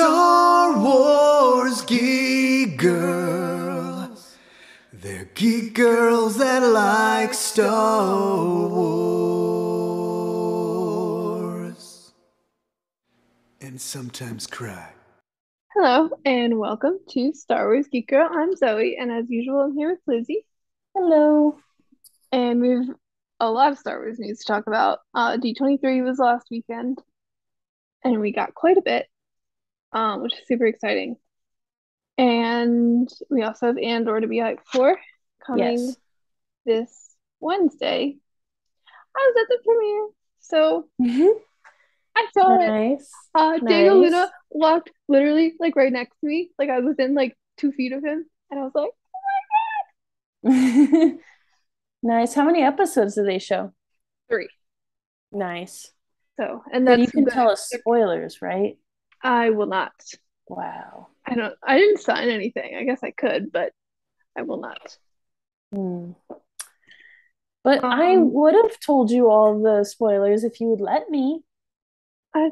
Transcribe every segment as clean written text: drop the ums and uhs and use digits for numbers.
Star Wars geek girls. They're geek girls that like Star Wars. And sometimes cry. Hello and welcome to Star Wars Geek Girl. I'm Zoe, and as usual, I'm here with Lizzie, Hello. and we've a lot of Star Wars news to talk about. D23 was last weekend, and we got quite a bit, which is super exciting. And we also have Andor to be hyped for, coming Yes. this Wednesday. I was at the premiere, so Mhm. I saw it. Nice. Diego Luna Nice. walked literally like right next to me, like I was within like 2 feet of him, and I was like, Nice. How many episodes did they show? three. Nice. So, and But you that's can tell us spoilers, right? I will not. Wow. I didn't sign anything. I guess I could, but I will not. Hmm. But I Um, would have told you all the spoilers if you would let me. I,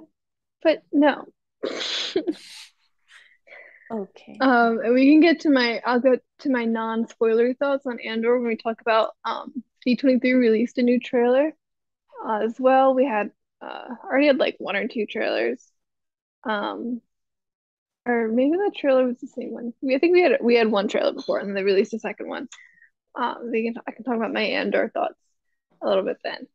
but no. Okay. And we can get to I'll go to my non-spoiler thoughts on Andor when we talk about D23 released a new trailer as well. We had already had like one or two trailers. Um, or maybe the trailer was the same one. I think we had one trailer before and then they released a second one. I can talk about my Andor thoughts a little bit then.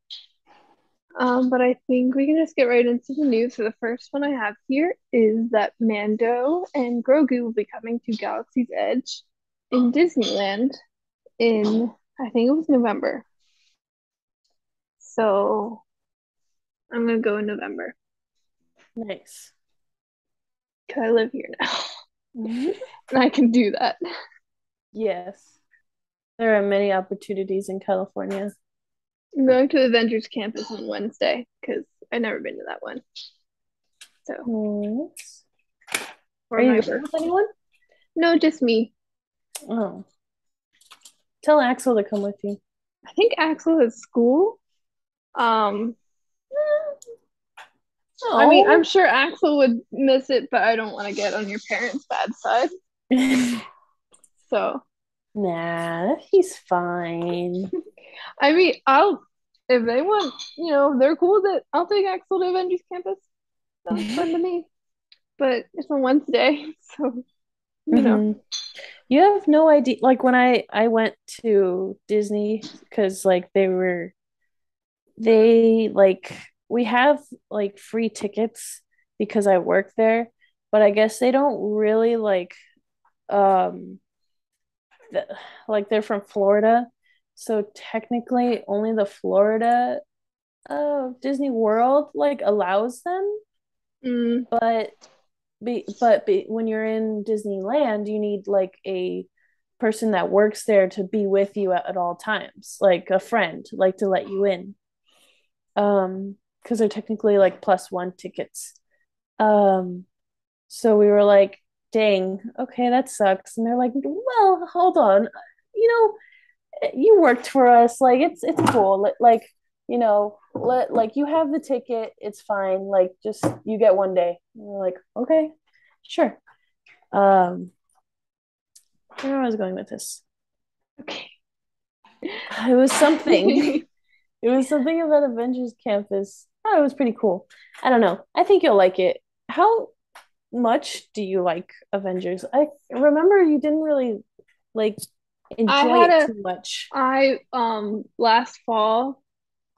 But I think we can just get right into the news. So the first one I have here is that Mando and Grogu will be coming to Galaxy's Edge in Disneyland in, I think it was November. So I'm gonna go in November Nice. because I live here now Mhm. and I can do that. Yes. There are many opportunities in California. I'm going to Avengers Campus on Wednesday because I've never been to that one. So Nice. Are for you my going birth, with anyone? no, just me. Oh. Tell Axel to come with you. I think Axel has school. Um, I mean, I'm Oh. sure Axel would miss it, but I don't want to get on your parents' bad side. So, Nah, he's fine. I mean, if they want, they're cool with it. I'll take Axel to Avengers Campus. Sounds fun to me. But it's on Wednesday, so, you know. Hmm. You have no idea. Like when I went to Disney because like they like we have like free tickets because I work there, but I guess they don't really um th like they're from Florida, so technically only the Florida Disney World like allows them, Mm, but when you're in Disneyland, you need like a person that works there to be with you at all times, like a friend, like to let you in. Because they're technically like plus one tickets. Um, so we were like, dang, okay, that sucks. And they're like, well, hold on, you you worked for us, like it's cool. Like, like you have the ticket, it's fine. Like just you get one day. And we're like, okay, sure. Um, where I was going with this. okay. It was something. It was something about Avengers Campus. Oh, it was pretty cool. I don't know. I think you'll like it. How much do you like Avengers? I remember you didn't really like I enjoy had it a, too much. last fall,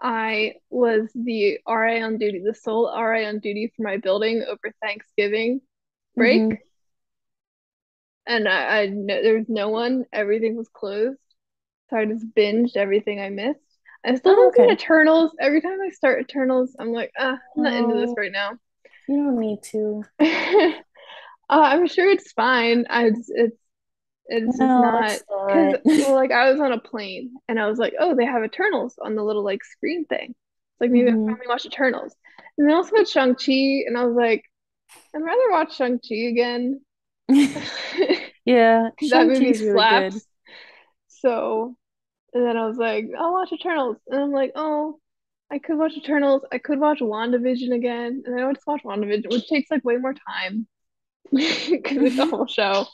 I was the RA on duty, the sole RA on duty for my building over Thanksgiving break. Mm-hmm. And I there was no one, everything was closed. So I just binged everything I missed. I still Oh, haven't seen okay. Eternals. Every time I start Eternals, I'm like, I'm not into this Oh, right now. you don't need to. I'm sure it's fine. It's just No, not it's because not. well, like I was on a plane and I was like, oh, they have Eternals on the little like screen thing. It's like maybe I'll Hmm. finally watch Eternals. And they also had Shang-Chi, and I was like, I'd rather watch Shang-Chi again. Yeah, That Shang-Chi movie is really good. slaps. So, and then I was like, I'll watch Eternals. And I'm like, oh, I could watch Eternals. I could watch WandaVision again. And then I would just watch WandaVision, which takes like way more time. because it's a whole show.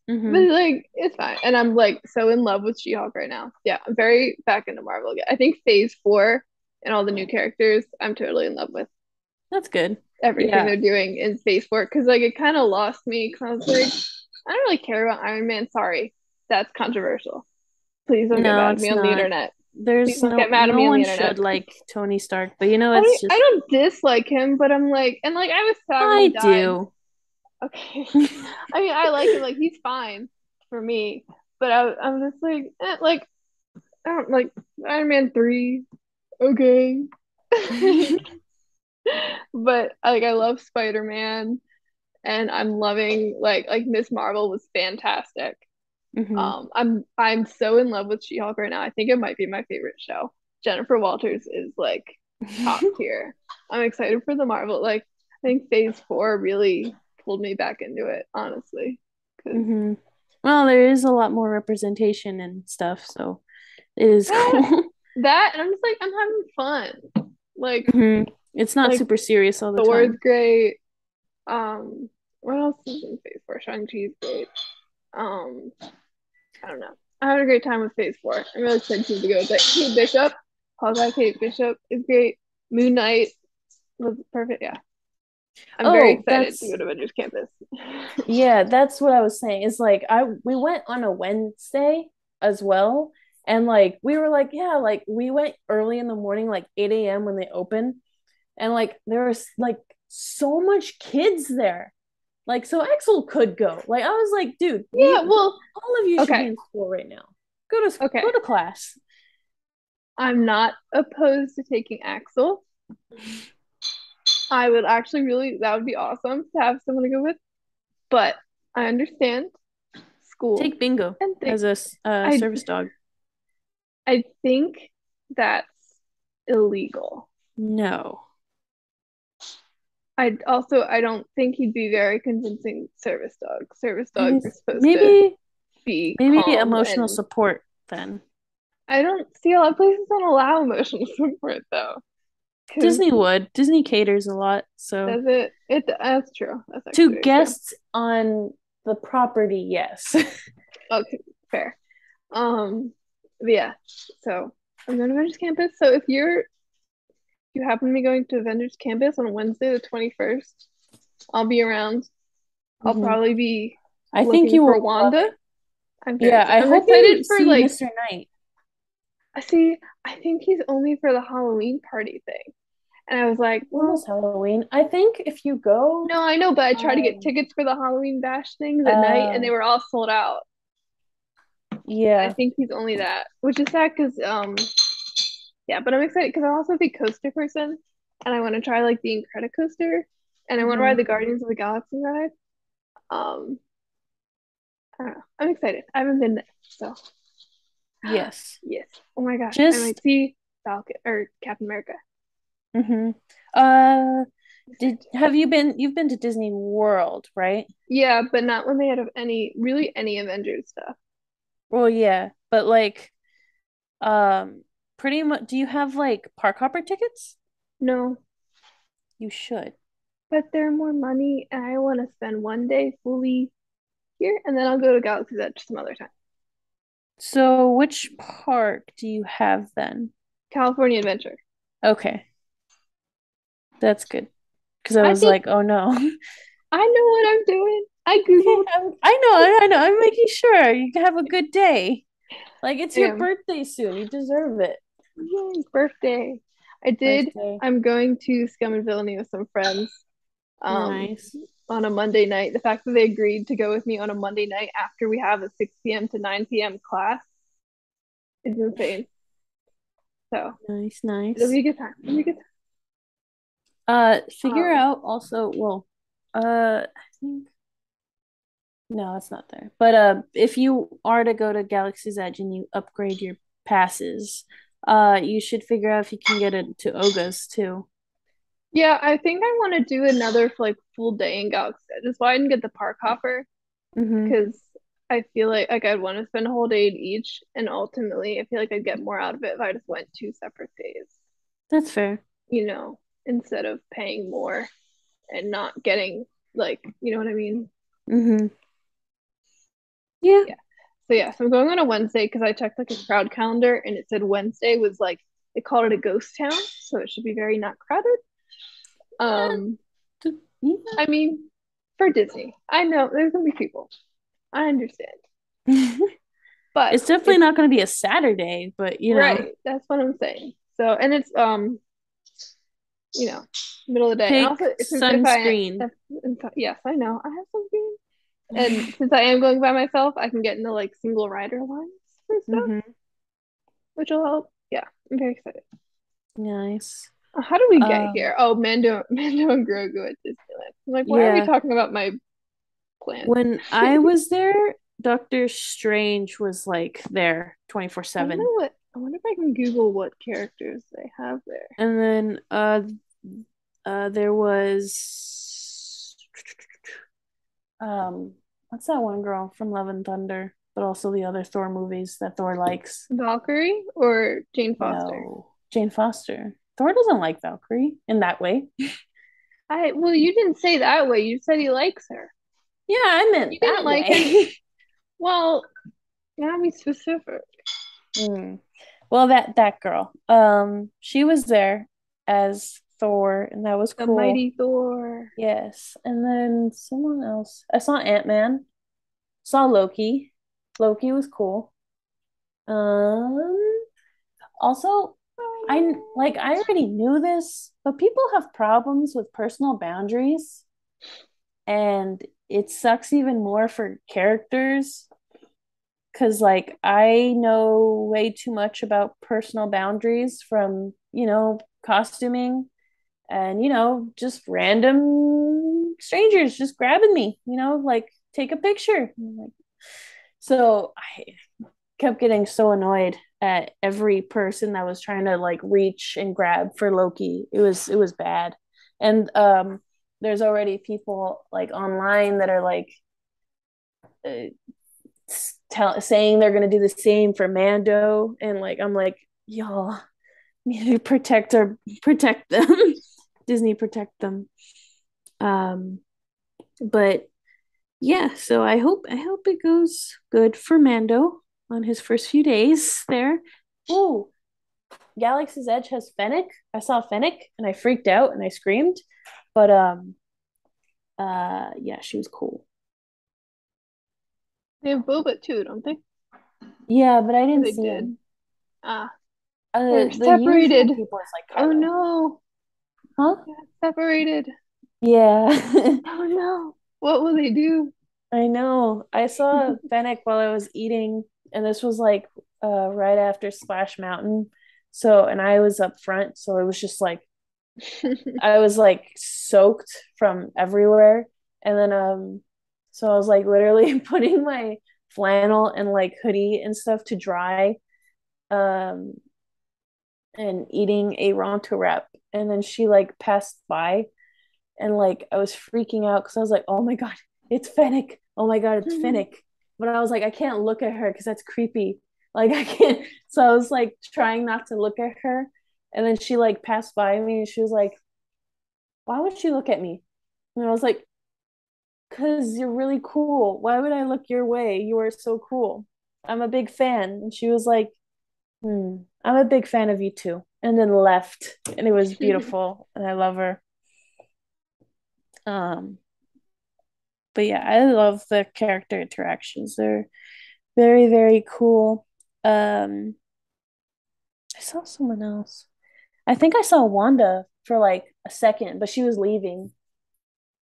But Mm-hmm. like it's fine. And I'm like so in love with She-Hulk right now. Yeah, I'm very back into Marvel again. I think phase four and all the new characters, I'm totally in love with That's good. everything Yeah. they're doing in phase four. Cause like it kind of lost me because I was like, I don't really care about Iron Man. Sorry. That's controversial. Please don't get No, mad at it's me on the not. internet. Please There's don't get mad at no me on the one internet. should like Tony Stark, but you know, I it's I just don't dislike him, but I'm like, and like I was sad when he I died. do. Okay. I mean, I like him. Like he's fine for me, but I'm just like, like I don't like Iron Man 3. Okay. But like I love Spider-Man and I'm loving like Miss Marvel was fantastic. Hmm. I'm so in love with She-Hulk right now. I think it might be my favorite show. Jennifer Walters is like top tier. I'm excited for the Marvel. Like I think phase four really pulled me back into it, honestly. Because Hmm. Well, there is a lot more representation and stuff, so it is that cool. that and I'm just like I'm having fun. Like Hmm. It's not like super serious all the Thor's time. great. What else is in phase four? Shang-Chi's great. Um, I don't know. I had a great time with phase four. I'm really excited to go. Like Kate Bishop, Hawkeye Kate Bishop is great. Moon Knight was perfect. Yeah. I'm very Oh, excited to go to Avengers Campus. yeah, that's what I was saying. It's like I we went on a Wednesday as well. And like we were like, yeah, like we went early in the morning, like 8 a.m. when they opened. And like there was like so much kids there. Like so Axel could go. Like I was like, dude, Yeah, you well, all of you should be okay. in school right now. Go Okay. to class. I'm not opposed to taking Axel. I would actually really, that would be awesome to have someone to go with. But I understand school Take Bingo and as things. a I service dog. I think that's illegal. No. I don't think he'd be very convincing service dog. Service dogs are supposed to Maybe be maybe calm emotional and support then. I don't see a lot of places don't allow emotional support though. Because Disney would. Disney caters a lot, so does it that's true. That's to actually very true. guests on the property, yes. Okay, fair. But yeah. So I'm going to Avengers Campus. So if you happen to be going to Avengers Campus on Wednesday the 21st, I'll be around. I'll Mhm. probably be I think looking you for will love Wanda. it. I'm very Yeah, excited. I I'm hope excited you for see like Mr. Knight. I see I think he's only for the Halloween party thing. And I was like, well, Almost Halloween. I think if you go, no, I know, but I tried to get um, tickets for the Halloween bash things at night and uh, they were all sold out. I yeah. think he's only that, which is sad because yeah, but I'm excited because I'm also a big coaster person and I want to try like the Incredicoaster and I want to ride Hmm. the Guardians of the Galaxy ride. Um, I don't know. I'm excited. I haven't been there, so Yes. yes. Oh my gosh, I Just might see Falcon or Captain America. hmm uh did have you've been to Disney World, right? Yeah, but not when they had any Avengers stuff. Well, yeah, but like pretty much do you have like park hopper tickets? No, You should. but they're more money, and I want to spend one day fully here, and then I'll go to Galaxy's Edge some other time. So which park do you have then? California Adventure. Okay, that's good. Because I I was think like, oh no. I know what I'm doing. I Okay, googled. I know. I'm making sure you can have a good day. Like it's I your am. birthday soon. You deserve it. Yay, birthday. I did. Birthday. I'm going to Scum and Villainy with some friends. Um, Nice. on a Monday night. The fact that they agreed to go with me on a Monday night after we have a 6 p.m. to 9 p.m. class is insane. So Nice, it'll be nice. a good time. It'll be a good Figure time. out also, well, I think no, it's not there. But if you are to go to Galaxy's Edge and you upgrade your passes, you should figure out if you can get it to Oga's too. Yeah, I think I want to do another like full day in Galaxy. That's why I didn't get the park hopper Mm-hmm. because I feel like I'd want to spend a whole day at each, and ultimately I feel like I'd get more out of it if I just went two separate days. That's fair. You know, instead of paying more and not getting like, you know what I mean? Mm-hmm. Yeah. Yeah. So yeah, so I'm going on a Wednesday because I checked like a crowd calendar and it said Wednesday was like they called it a ghost town, so it should be very not crowded. Um, I mean, for Disney, I know there's gonna be people. I understand, Yeah. but It's definitely it's not going to be a Saturday, but right. That's what I'm saying. So, and it's you know, middle of the day, and take also if I sunscreen. yes, I know I have something, and since I am going by myself, I can get into like single rider lines and stuff, Mm-hmm. which will help. Yeah, I'm very excited. Nice. How do we get Um, here? Oh, Mando and Grogu at Disneyland. I'm like, why are we yeah. talking about my plans? When I was there, Doctor Strange was like there I wonder if I can Google what characters they have there. 24/7. And then there was what's that one girl from Love and Thunder, but also the other Thor movies that Thor likes. Valkyrie or Jane Foster? No, Jane Foster. Thor doesn't like Valkyrie in that way. Well, you didn't say that way. You said he likes her. Yeah, I You meant didn't that like any. way. Well, you gotta be specific. Mm. Well, that girl. She was there as Thor, and that was The cool. mighty Thor. Yes. And then someone else. I saw Ant-Man. Saw Loki. Loki was cool. Um, Also, I already knew this, but people have problems with personal boundaries, and it sucks even more for characters because like I know way too much about personal boundaries from, costuming and just random strangers just grabbing me, like take a picture. Like, so I kept getting so annoyed at every person that was trying to like reach and grab for Loki. It was bad. And there's already people like online that are like uh, saying they're going to do the same for Mando, and like I'm like, y'all need to protect them. Disney protect them. Um but yeah, so I hope it goes good for Mando on his first few days there. Oh, Galaxy's Edge has Fennec. I saw Fennec and I freaked out and I screamed. But yeah, she was cool. They have Boba too, don't they? Yeah, but I Or didn't they see did. him. Ah, they're The usual separated. people is like Oh Kylo. no. Huh? Yeah, separated. Yeah. Oh no. What will they do? I know. I saw Fennec while I was eating, and this was like right after Splash Mountain. So, and I was up front, so it was just like I was like soaked from everywhere. And then so I was like literally putting my flannel and like hoodie and stuff to dry um and eating a Ronto wrap. And then she like passed by, and like I was freaking out because I was like, oh my god, it's Fennec. Oh my god, it's Fennec. But I was like, I can't look at her because that's creepy. Like I can't. So I was like trying not to look at her. And then she like passed by me and she was like, why would you look at me? And I was like, because you're really cool. Why would I look your way? You are so cool. I'm a big fan. And she was like, I'm a big fan of you too. And then left. And it was beautiful. And I love her. Um, but yeah, I love the character interactions. They're very, very cool. Um, I saw someone else. I think I saw Wanda for like a second, but she was leaving.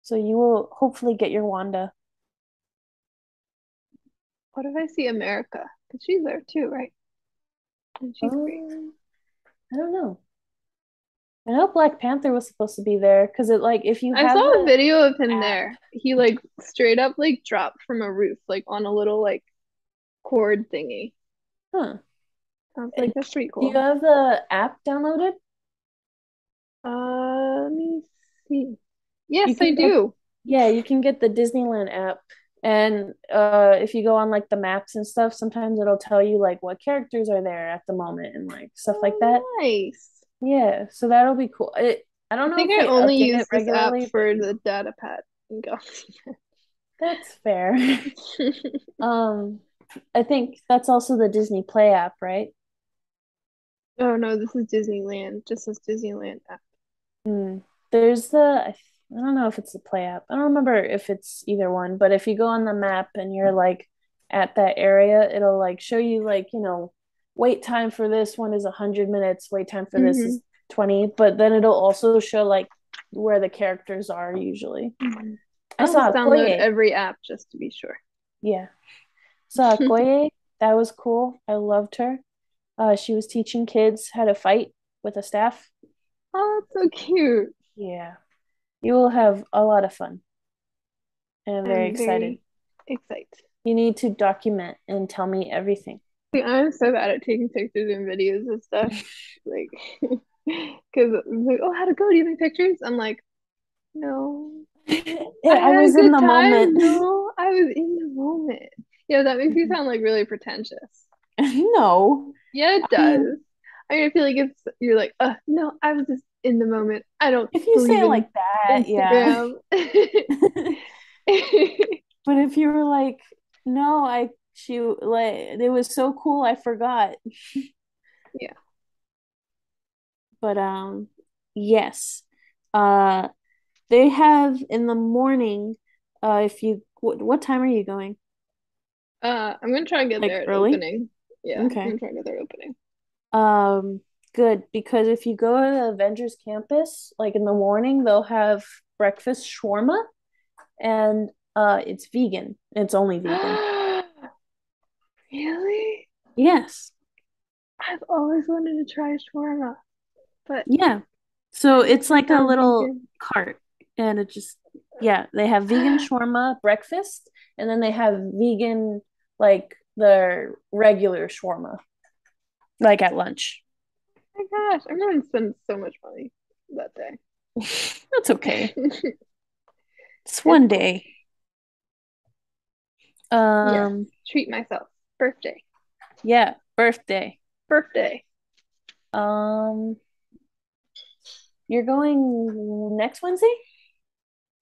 So you will hopefully get your Wanda. What if I see America? Because she's there too, right? And she's great. I don't know. I know Black Panther was supposed to be there because it like if you I saw have a the video of him app, there. He like straight up like dropped from a roof, like on a little like cord thingy. huh? I was like, that's pretty Do you cool. have the app downloaded? Let me see. Yes, You I can get do. Yeah, you can get the Disneyland app. And if you go on like the maps and stuff, sometimes it'll tell you like what characters are there at the moment and like stuff like that. Oh, nice. Yeah, so that'll be cool. I I don't know think if I they only update use it this app regularly, but for the data pad and go. That's fair. Um, I think that's also the Disney Play app, right? Oh no, this is Disneyland. Just says Disneyland app. Hmm. There's I don't know if it's the Play app. I don't remember if it's either one, but if you go on the map and you're like at that area, it'll like show you like, wait time for this one is 100 minutes, wait time for this Hmm. is 20, but then it'll also show like where the characters are usually. Hmm. I I'll just saw download Koye. every app just to be sure. Yeah. Saw Koye. That was cool. I loved her. She was teaching kids how to fight with a staff. Oh, that's so cute. Yeah. You will have a lot of fun. And I'm very I'm excited. very excited. You need to document and tell me everything. See, I'm so bad at taking pictures and videos and stuff. Like, because like, oh, how to go? Do you have any pictures? I'm like, no. I I had a was in good the time. moment. No, I was in the moment. Yeah, that makes you sound like really pretentious. No. Yeah, it I mean, does. I mean, I feel like you're like, no, I was just in the moment. I don't if you say believe it in like that, yeah. Instagram. But if you were like, no, she like it was so cool, I forgot. Yeah. But yes. Uh they have in the morning, if you what time are you going? I'm gonna try and get Like there at early? opening. Yeah, I'm Okay. gonna try and get there at opening. Good, because if you go to the Avengers campus, like in the morning, they'll have breakfast shawarma and it's vegan. It's only vegan. Really? Yes. I've always wanted to try shawarma, but Yeah. So I it's never like a found little vegan. cart and it just yeah, they have vegan shawarma breakfast and then they have vegan like the regular shawarma like at lunch. Oh my gosh, I'm gonna spend so much money that day. That's okay. It's It's one cool. day. Yes, Um treat myself. Birthday. yeah, birthday. Birthday. Um you're going next Wednesday?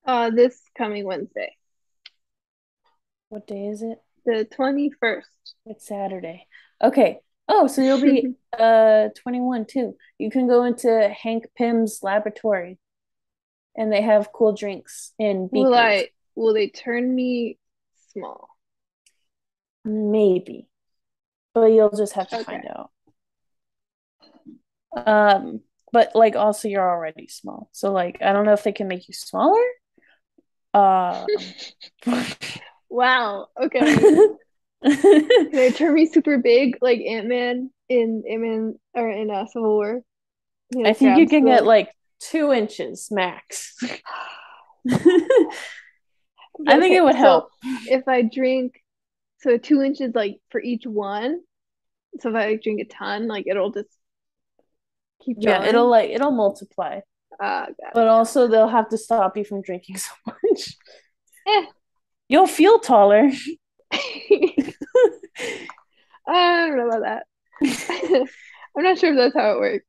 This coming Wednesday, What day is it? the 21st. It's Saturday. Okay. Oh, so you'll be 21 too. You can go into Hank Pym's laboratory and they have cool drinks in beakers. Will they turn me small? Maybe, but you'll just have to Okay. find out. Um, but like also you're already small. So like I don't know if they can make you smaller. Um Wow. Okay. Can they turn me super big like Ant-Man or in Civil War? He I like think you grabs can get the like 2 inches max. But I think it okay, would so help. if I drink so 2 inches like for each one, so if I like, drink a ton, like it'll just keep Yeah, it'll going. it'll multiply. Got But it. also they'll have to stop you from drinking so much. Eh. You'll feel taller. I don't know about that. I'm not sure if that's how it works.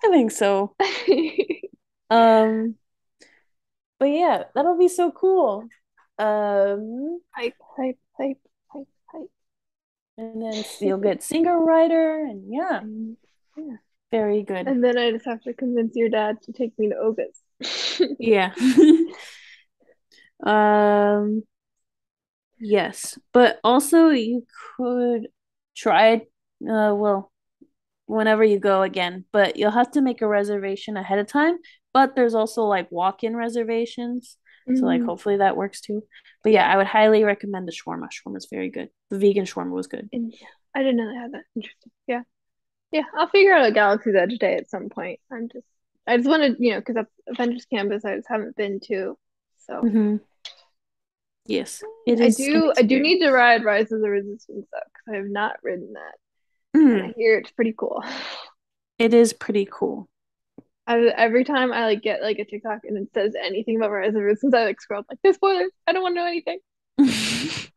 I think so. Um, but yeah, that'll be so cool. Um, Hype, hype, hype, hype, hype. and then you'll get singer writer, and yeah, And yeah. very good. And then I just have to convince your dad to take me to Oga's. Yeah. Um, yes, but also you could try well, whenever you go again, but you'll have to make a reservation ahead of time. But there's also like walk-in reservations. So like Mm, hopefully that works too. But yeah, yeah. I would highly recommend the shawarma. Shawarma's very good. The vegan shawarma was good. And yeah, I didn't know they had that. Interesting. Yeah. Yeah, I'll figure out a Galaxy's Edge day at some point. I just wanted, because Avengers Campus I just haven't been to. So Hmm. Yes, it I is an do I do need to experience. ride Rise of the Resistance though, because I have not ridden that. And I Mm, hear it's pretty cool. it is pretty cool. Every time I like get like a TikTok and it says anything about Rise of the Resistance, I like scroll up like, no spoilers. I don't want to know anything.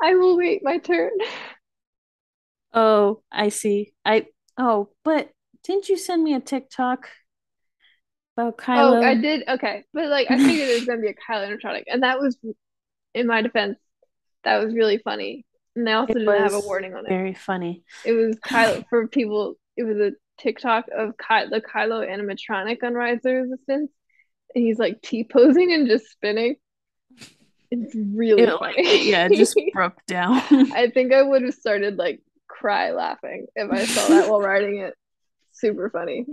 I will wait my turn. Oh, I see. But didn't you send me a TikTok about Oh, I Kylo? did. Okay. But like I figured there was gonna be a Kylo animatronic, and that was in my defense. That was really funny. And they also It didn't have a was warning on it. very funny. It was Kylo for people. It was a TikTok of the Kylo animatronic on Rise of the Resistance, and he's like T-posing and just spinning. It's really Yeah, it just funny. broke down. I think I would have started like cry laughing if I saw that while riding it. Super funny.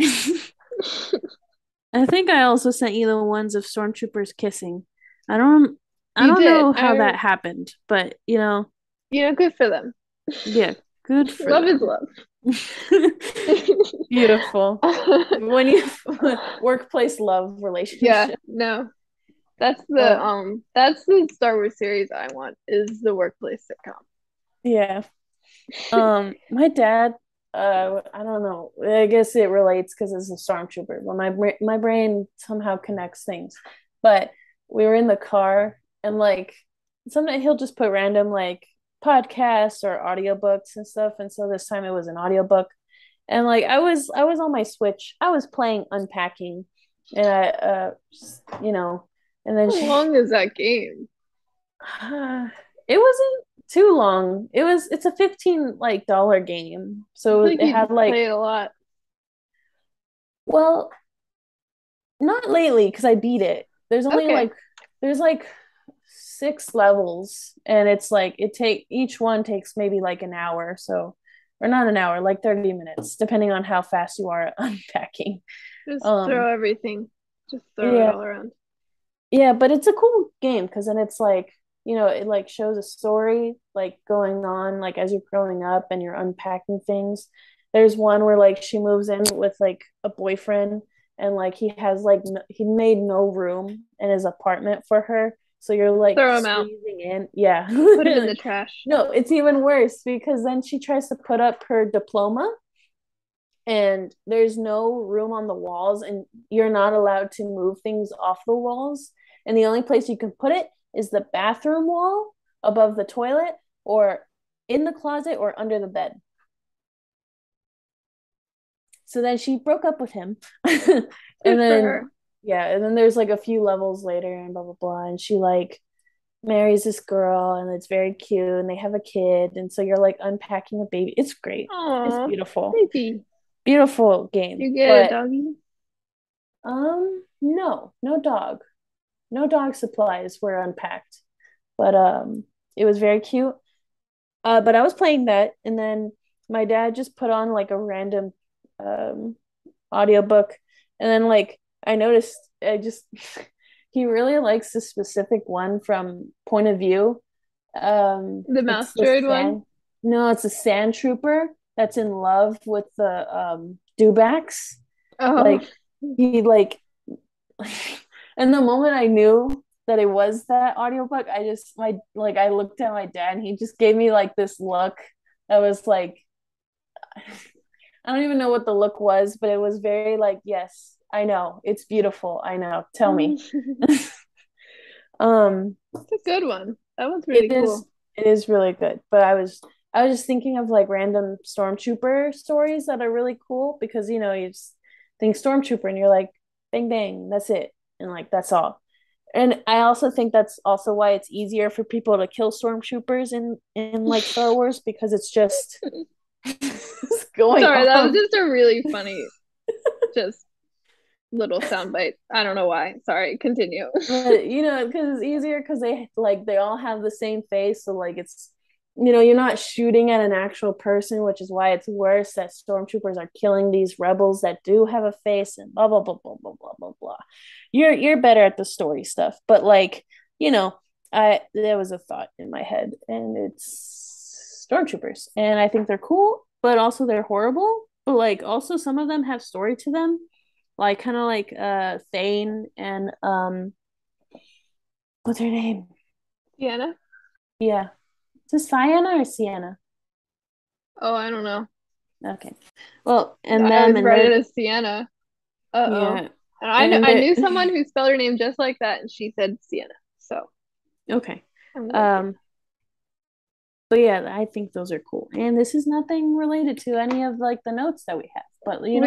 I think I also sent you the ones of stormtroopers kissing. I don't I You don't did. know how that happened, but Good for them. yeah, good for Love is them. love. Beautiful. When you workplace love Yeah, relationship. no. Uh, That's the Star Wars series I want is the workplace sitcom. yeah. My dad, I don't know. I guess it relates because it's a stormtrooper. But my brain somehow connects things. But we were in the car and like sometimes he'll just put random like podcasts or audiobooks and stuff. And so this time it was an audiobook. And like I was on my Switch. I was playing Unpacking, and you know, and then How long is that game? it wasn't too long. It's a 15 like dollar game. I feel So like it you had like play it a lot. well, not lately because I beat it. Okay. There's like 6 levels and it's like each one takes maybe like an hour, so or not an hour, like 30 minutes, depending on how fast you are at unpacking. Just Um throw everything. Just throw it yeah, all around. yeah, but it's a cool game because then it's like, it like shows a story like going on like as you're growing up and you're unpacking things. There's one where like she moves in with like a boyfriend and like he has like he made no room in his apartment for her. So you're like Throw them out. squeezing in. Yeah. Put them in the trash. No, it's even worse because then she tries to put up her diploma and there's no room on the walls and you're not allowed to move things off the walls, and the only place you can put it is the bathroom wall above the toilet or in the closet or under the bed. So then she broke up with him. And Good for then her. yeah, and then there's like a few levels later and blah blah blah, and she like marries this girl and it's very cute and they have a kid, and so you're like unpacking a baby. It's great. It's Aw, beautiful. baby. Beautiful game. You get a But doggy? no, no dog. No dog supplies were unpacked. But it was very cute. But I was playing that and then my dad just put on like a random um audiobook, and then like I noticed I just he really likes this specific one from Point of View. The It's mouse the droid one? sand no, it's a sand trooper that's in love with the dewbacks. Oh, Like he like and the moment I knew that it was that audiobook, I looked at my dad and he just gave me like this look that was like I don't even know what the look was, but it was very like, yes, I know. It's beautiful. I know. Tell me. it's um a good one. That one's it really is cool. it is really good. But I was just thinking of like random stormtrooper stories that are really cool because you just think stormtrooper and you're like bang bang, that's it. And like that's all. And I also think that's also why it's easier for people to kill stormtroopers in like Star Wars because it's just going Sorry, that was off. just a really funny, just little soundbite. I don't know why. Sorry, continue. But because it's easier because they all have the same face, so like you're not shooting at an actual person, which is why it's worse that stormtroopers are killing these rebels that do have a face and blah blah blah blah blah blah blah blah. You're better at the story stuff, but like I there was a thought in my head, and it's stormtroopers, and I think they're cool, but also they're horrible. But like also some of them have story to them, like kind of like Thane and what's her name? Sienna? Yeah. Is this Sienna or Sienna? Oh, I don't know. Okay. Well, and I them always and read it they're as Sienna. Uh-oh. yeah. And And I they're knew someone who spelled her name just like that, and she said Sienna. So okay. I'm with you. Um but yeah, I think those are cool. And this is nothing related to any of like the notes that we have. But We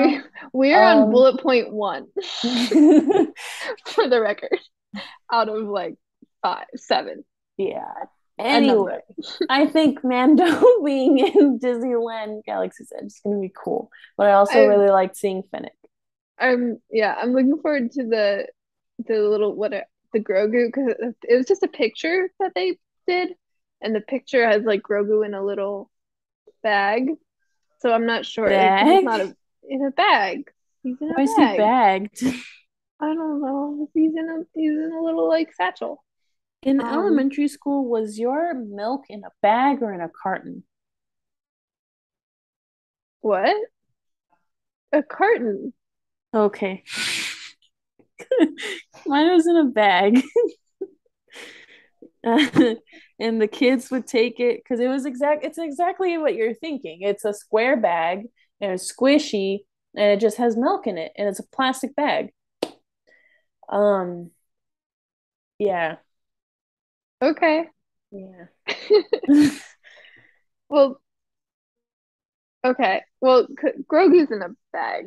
we're on um bullet point one for the record, out of like five, seven. yeah. a Anyway, number. I think Mando being in Disneyland Galaxy's Edge is gonna be cool. But I also I really liked seeing Finnick. I'm looking forward to the little the Grogu because it was just a picture that they did, and the picture has like Grogu in a little bag. So I'm not sure because he's Bag? not in a bag. He's in a Why is he bag. bagged? I don't know. He's in a little like satchel. In Um, elementary school, was your milk in a bag or in a carton? what? A carton. Okay. Mine was in a bag. And the kids would take it because it's exactly what you're thinking. It's a square bag and it's squishy and it just has milk in it and it's a plastic bag. Um, yeah. Okay. Yeah. Well, okay. Well, Grogu's in a bag.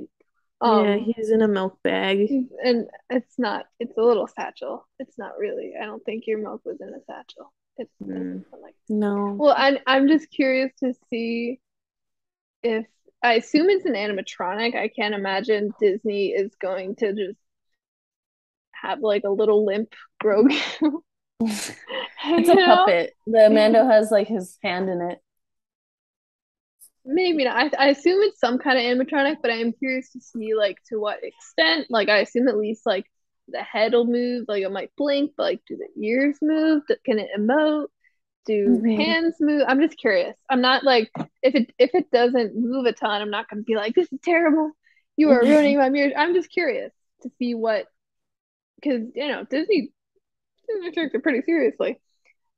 Yeah, Um, he's in a milk bag. and it's not. It's a little satchel. It's not really. I don't think your milk was in a satchel. It doesn't sound like. No. Well, I'm just curious to see if I assume it's an animatronic. I can't imagine Disney is going to just have like a little limp Grogu It's hanging a out. puppet. The Mando has like his hand in it. Maybe not. I assume it's some kind of animatronic, but I am curious to see like to what extent. Like I assume at least like the head will move, like it might blink, but like do the ears move? Can it emote? Do Mm-hmm. hands move? I'm just curious. I'm not like if it doesn't move a ton, I'm not gonna be like, this is terrible. You are ruining my mirror. I'm just curious to see what because Disney takes it pretty seriously.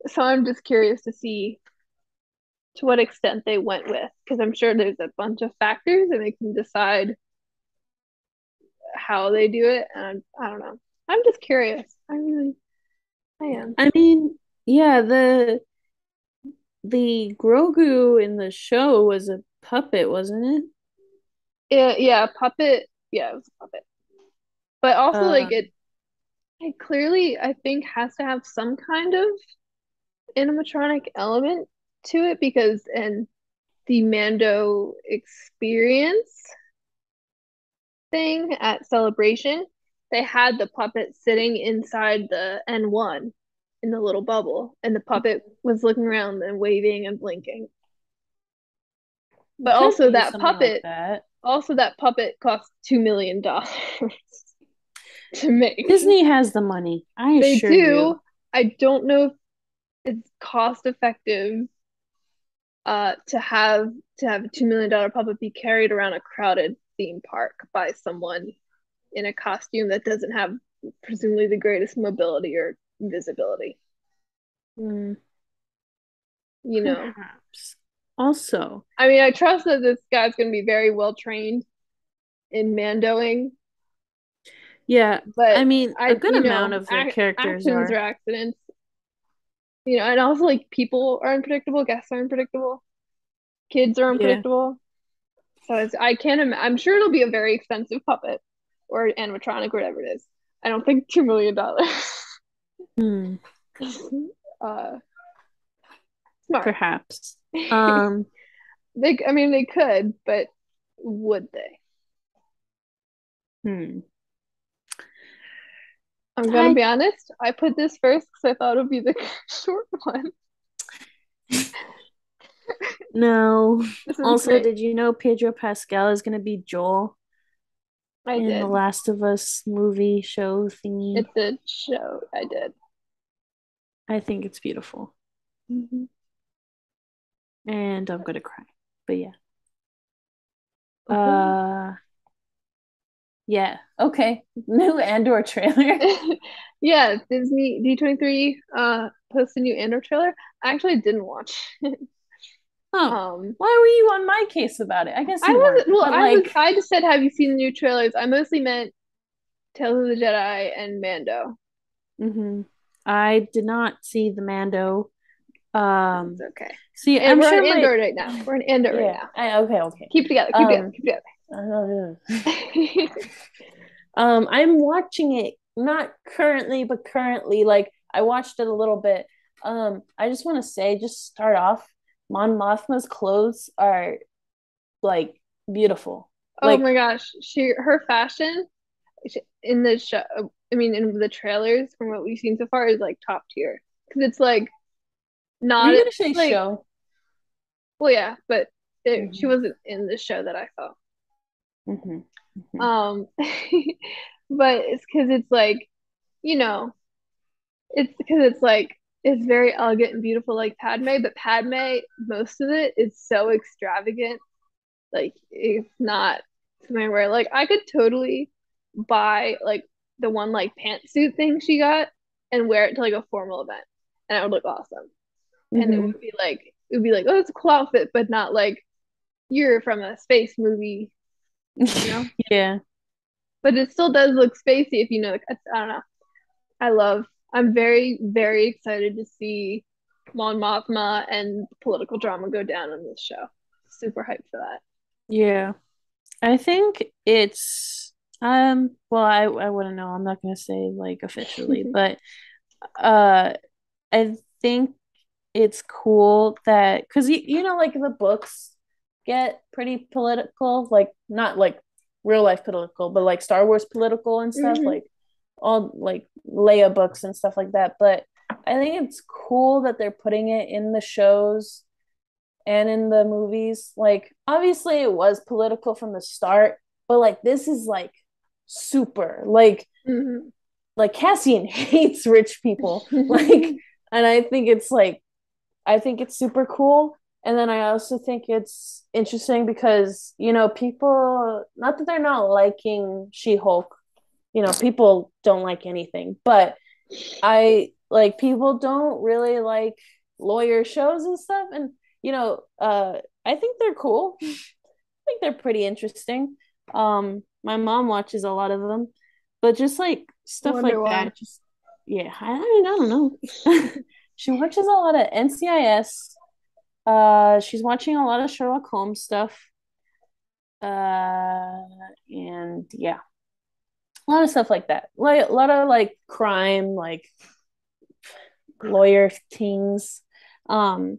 So I'm just curious to see to what extent they went with because I'm sure there's a bunch of factors and they can decide how they do it. And I don't know. I'm just curious. I am. I mean, yeah, the Grogu in the show was a puppet, wasn't it? Yeah, puppet. Yeah, it was a puppet. But also, like Um, it clearly, I think, has to have some kind of animatronic element to it because in the Mando experience thing at Celebration, they had the puppet sitting inside the N1 in the little bubble, and the puppet was looking around and waving and blinking. it But could be something like that. also that puppet cost $2 million to make. Disney has the money, I They assure you. do. I don't know if it's cost effective to have a $2 million puppet be carried around a crowded theme park by someone in a costume that doesn't have presumably the greatest mobility or visibility. Hmm, You know, perhaps. Also, I mean, I trust that this guy's going to be very well trained in mandoing, yeah, I but mean, a good amount of their characters accidents are are. accidents. And also like people are unpredictable, guests are unpredictable, kids are Yeah. unpredictable. So I can't. I'm sure it'll be a very expensive puppet or animatronic, whatever it is. I don't think $2 million. Hmm, uh, Smart. perhaps. Um, I mean, they could, but would they? hmm. I'm gonna I be honest. I put this first because I thought it would be the short one. No. This is Also, great. did you know Pedro Pascal is gonna be Joel I in the did. Last of Us movie show thingy? It's a show. I did. I think it's beautiful. Mm-hmm. And I'm gonna cry. But yeah. Okay. Uh yeah. Okay. New Andor trailer. Yeah, Disney D23 posted a new Andor trailer. I actually didn't watch it. Oh. Um Why were you on my case about it? I guess I you weren't, wasn't well, but like I just said have you seen the new trailers? I mostly meant Tales of the Jedi and Mando. I did not see the Mando. It's Um okay. see, And I'm we're on sure my Andor right now. We're on Andor right yeah, now. okay. Keep it together, keep it together, Um keep it together. I'm watching it not currently, but currently, like I watched it a little bit I just want to say, just start off, Mon Mothma's clothes are like beautiful. Oh Like my gosh, her fashion in the show, I mean, in the trailers from what we've seen so far is like top tier because it's like were not you gonna say like show? well, yeah, but she Mm-hmm. wasn't in the show that I saw. Mm-hmm. Mm-hmm. Um, but it's because it's like you know, it's because it's like it's very elegant and beautiful like Padme, but Padme, most of it is so extravagant. Like it's not something where like I could totally buy like the one like pantsuit thing she got and wear it to like a formal event and it would look awesome. And Mm-hmm. it would be like, oh, it's a cool outfit, but not like you're from a space movie, you know? Yeah. But it still does look spacey if you know like, I don't know. I love I'm very, very excited to see Mon Mothma and political drama go down on this show. Super hyped for that. Yeah. I think it's well I wouldn't know. I'm not gonna say like officially, but uh I think it's cool that because you know like the books get pretty political, like not like real life political, but like Star Wars political and stuff, Mm-hmm. like all like Leia books and stuff like that. But I think it's cool that they're putting it in the shows and in the movies. Like obviously it was political from the start, but like this is like super Mm-hmm. like Cassian hates rich people. Like and I think it's super cool. And then I also think it's interesting because, you know, people, not that they're not liking She Hulk, you know, people don't like anything, but I like people don't really like lawyer shows and stuff. And, you know, I think they're cool. I think they're pretty interesting. My mom watches a lot of them, but just like I stuff wonder like why. that, just yeah, I don't know. She watches a lot of NCIS. She's watching a lot of Sherlock Holmes stuff. And yeah, a lot of stuff like that. Like a lot of like crime, like lawyer things. Um,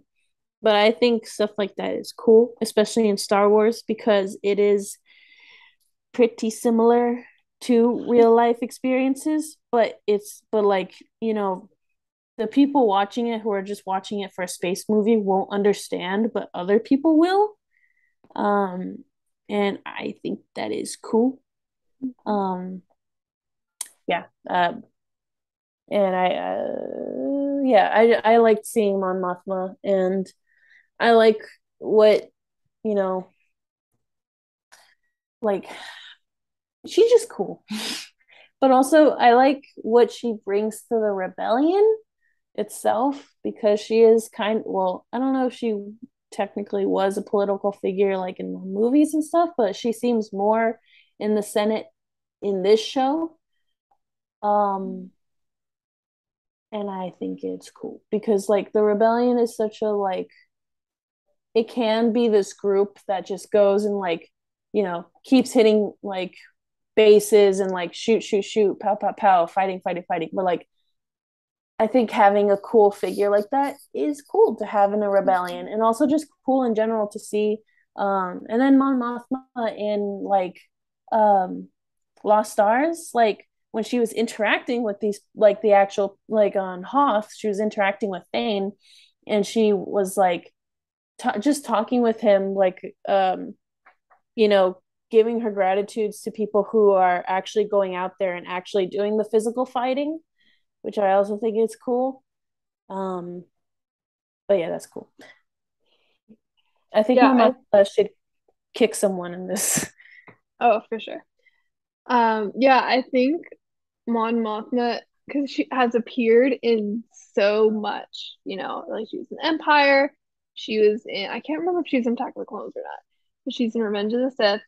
but I think stuff like that is cool, especially in Star Wars because it is pretty similar to real life experiences, but like, you know, the people watching it who are just watching it for a space movie won't understand, but other people will. Um, and I think that is cool. Um, yeah. And yeah, I liked seeing Mon Mothma, and I like what you know, like she's just cool. But also, I like what she brings to the rebellion itself because she is well, I don't know if she technically was a political figure like in the movies and stuff, but she seems more in the Senate in this show. Um, and I think it's cool because like the rebellion is such a like it can be this group that just goes and like, you know, keeps hitting like bases and like shoot, shoot, shoot, pow, pow, pow, fighting, fighting, fighting. But like I think having a cool figure like that is cool to have in a rebellion and also just cool in general to see. And then Mon Mothma in like um Lost Stars, like when she was interacting with these like the actual like on Hoth, she was interacting with Thane and she was like just talking with him like you know, giving her gratitudes to people who are actually going out there and actually doing the physical fighting, which I also think is cool. Um, but yeah, that's cool. I think Yeah, my mom should kick someone in this. oh for sure. Yeah, I think Mon Mothma because she has appeared in so much, you know, like she was in Empire, she was in I can't remember if she's in Attack of the Clones or not, but she's in Revenge of the Sith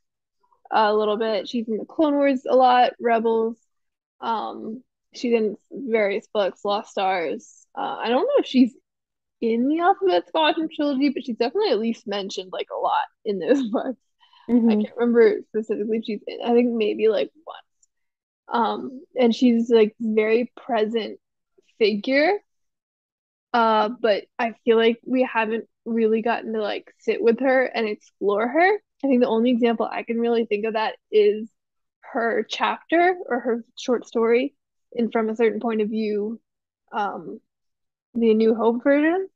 a little bit. She's in the Clone Wars a lot, Rebels. Um, she's in various books, Lost Stars. I don't know if she's in the Alphabet Squadron trilogy, but she's definitely at least mentioned like a lot in those books. I Mm-hmm. can't remember specifically if she's in. I think maybe like one. And she's like very present figure. But I feel like we haven't really gotten to like sit with her and explore her. I think the only example I can really think of that is her chapter or her short story in From a Certain Point of View, um, the New Hope version,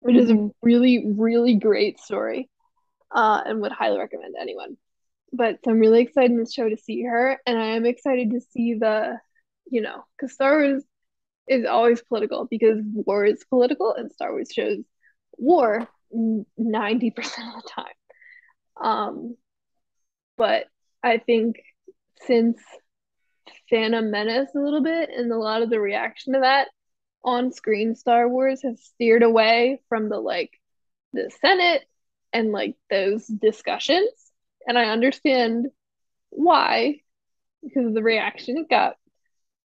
which is a Mm-hmm. really, really great story, and would highly recommend to anyone. But so I'm really excited in this show to see her, and I am excited to see because Star Wars is always political because war is political, and Star Wars shows war 90% of the time. Um, but I think since Phantom Menace a little bit and a lot of the reaction to that on screen Star Wars has steered away from the Senate and like those discussions. And I understand why, because of the reaction it got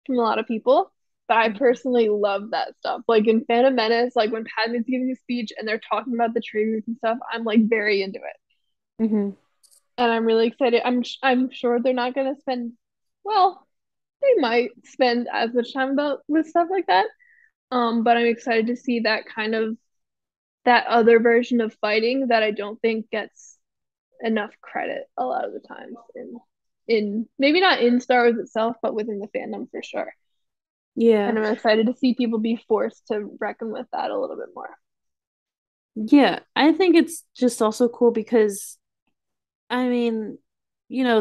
from a lot of people. But I personally love that stuff. Like in Phantom Menace, like when Padme's giving a speech and they're talking about the trade routes and stuff, I'm like very into it. Mm-hmm. And I'm really excited. I'm sure they're not gonna spend well, they might spend as much time about with stuff like that. But I'm excited to see that kind of that other version of fighting that I don't think gets enough credit a lot of the times in maybe not in Star Wars itself, but within the fandom for sure. Yeah. And I'm excited to see people be forced to reckon with that a little bit more. Yeah. I think it's just also cool because I mean,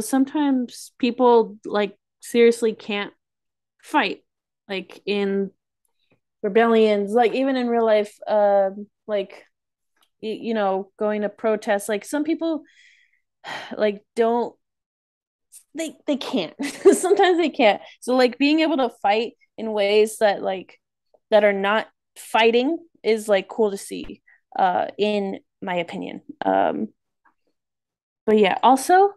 sometimes people like seriously can't fight like in rebellions, like even in real life, like going to protest. Like some people like don't they can't. Sometimes they can't. So like being able to fight in ways that are not fighting is like cool to see, in my opinion. But yeah, also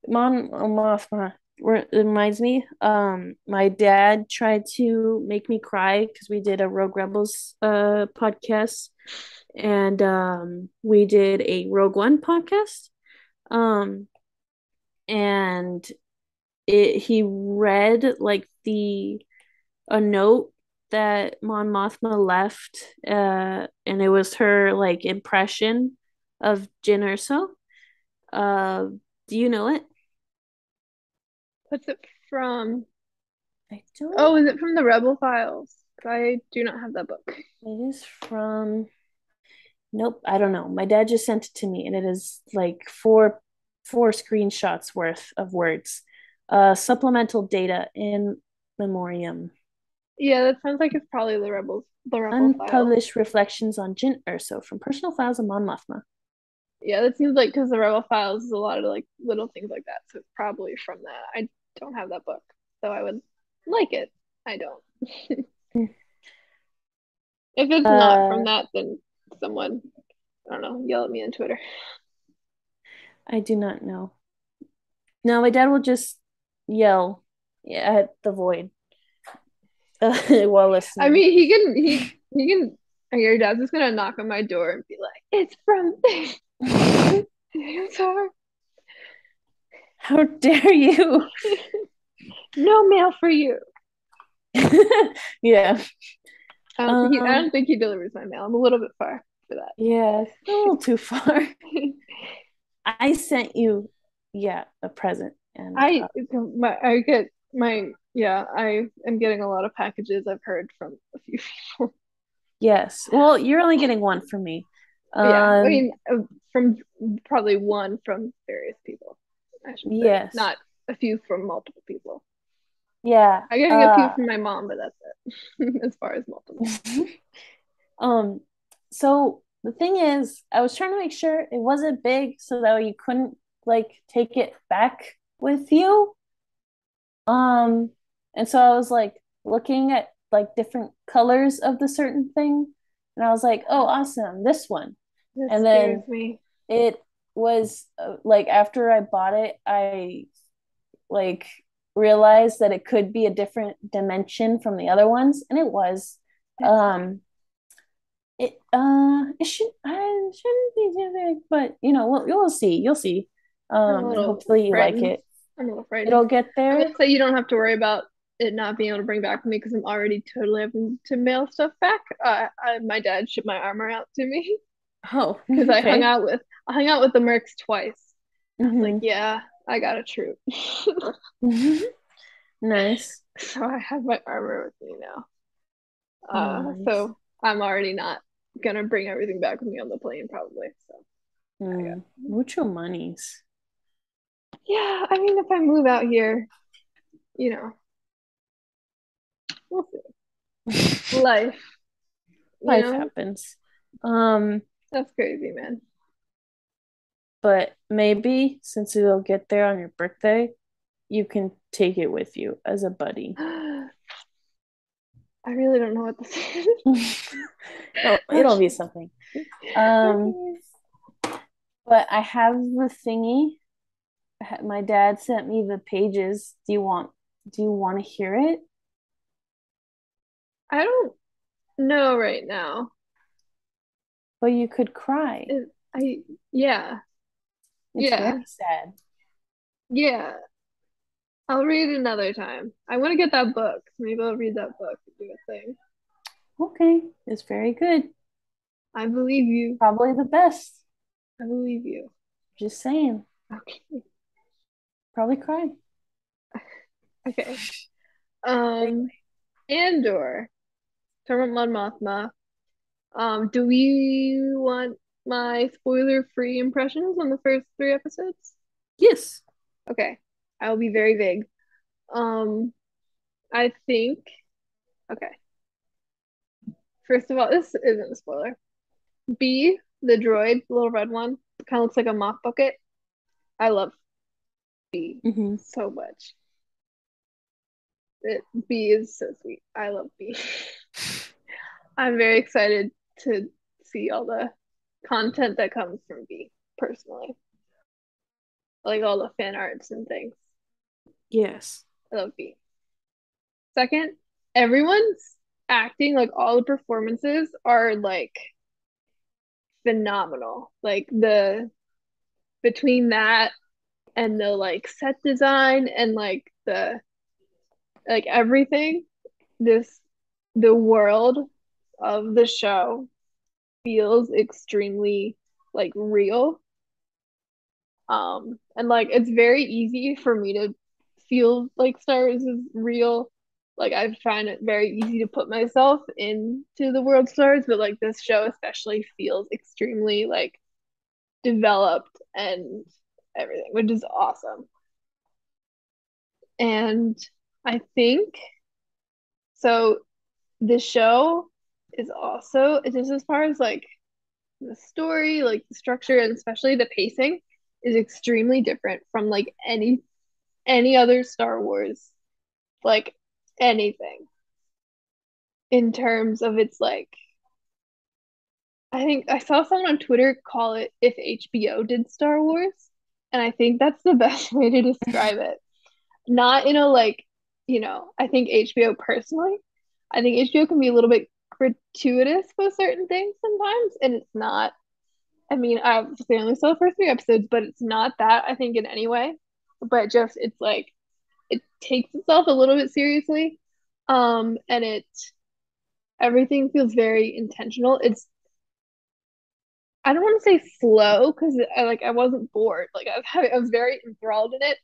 Mon Mothma reminds me, my dad tried to make me cry because we did a Rogue Rebels podcast, and we did a Rogue One podcast. Um and he read like the a note that Mon Mothma left, and it was her like impression of Jyn Erso. Uh, do you know it? What's it from? I don't. Oh, is it from the Rebel Files? I do not have that book. It is from. Nope, I don't know. My dad just sent it to me, and it is like four screenshots worth of words. Supplemental data in memoriam. Yeah, that sounds like it's probably the Rebel Files. Unpublished reflections on Jyn Erso from personal files of Mon Mothma. Yeah, that seems like because the Rebel Files is a lot of like little things like that, so it's probably from that. I don't have that book, so I would like it. I don't. If it's not from Uh, that, then someone, I don't know, yell at me on Twitter. I do not know. No, my dad will just yell at the void while I listening. mean, he can. Your dad's just gonna knock on my door and be like, "It's from." I'm sorry. How dare you? No mail for you. Yeah. I Um, don't think he delivers my mail. I'm a little bit far for that. yeah, a little too far. I sent you, yeah, a present, and I get my yeah. I am getting a lot of packages. I've heard from a few people. yes. Well, you're only getting one from me. Yeah, I Um, mean, from probably one from various people. I should say, yes. not a few from multiple people. Yeah. I'm getting a few from my mom, but that's it as far as multiple. Um, so the thing is, I was trying to make sure it wasn't big so that way you couldn't like take it back with you. Um, and so I was like looking at like different colors of the certain thing, and I was like, oh, awesome, this one. This And scares then me. it was like after I bought it, I like realized that it could be a different dimension from the other ones, and it was. That's fine. Um, it should I shouldn't be too big, but we'll see. You'll see. I'm a And little hopefully you like frightened. it. I'm a little frightened. It'll get I there. will say you don't have to worry about it not being able to bring back with me because I'm already totally having to mail stuff back. My dad shipped my armor out to me Oh, because okay. I hung out with the Mercs twice. I was like, Hmm. yeah, I got a troop. Nice. So I have my armor with me now. Nice. So I'm already not gonna bring everything back with me on the plane probably. So Mm. yeah. Mucho monies. Yeah, I mean if I move out here, you know, we'll see. Life, you Life know, happens. Um, that's crazy, man. but maybe since it'll get there on your birthday, you can take it with you as a buddy. I really don't know what this is. It'll be something. Um, Okay. but I have the thingy. My dad sent me the pages. Do you want to hear it? I don't know right now. But you could cry. I yeah, It's yeah, very sad. yeah. I'll read another time. I want to get that book. Maybe I'll read that book and do a thing. Okay, it's very good. I believe you. Probably the best. I believe you. Just saying. Okay. Probably cry. Okay. Um, Andor. Torment Mon Mothma. Do we want my spoiler-free impressions on the first three episodes? Yes. Okay. I'll be very vague. Um, I think, okay. First of all, this isn't a spoiler. B, the droid, the little red one, kind of looks like a mop bucket. I love B Mm-hmm. so much. B is so sweet. I love B. I'm very excited to see all the content that comes from B personally, like all the fan arts and things. Yes. I love B. Second, everyone's acting, like all the performances are like phenomenal. Like the between that and the like set design and like the like everything, this the world of the show feels extremely like real. And like it's very easy for me to feel like Star Wars is real. Like I find it very easy to put myself into the world stars, but like this show especially feels extremely like developed and everything, which is awesome. And I think so the show is also just as far as like the story, like the structure, and especially the pacing is extremely different from like any other Star Wars, like anything in terms of its like I think I saw someone on Twitter call it if HBO did Star Wars, and I think that's the best way to describe it. Not in a like, I think HBO personally, I think HBO can be a little bit gratuitous with certain things sometimes, and it's not. I mean, I obviously only saw the first three episodes, but it's not that I think in any way. But just it's like it takes itself a little bit seriously, and it everything feels very intentional. I don't want to say slow because I wasn't bored. Like I was very enthralled in it,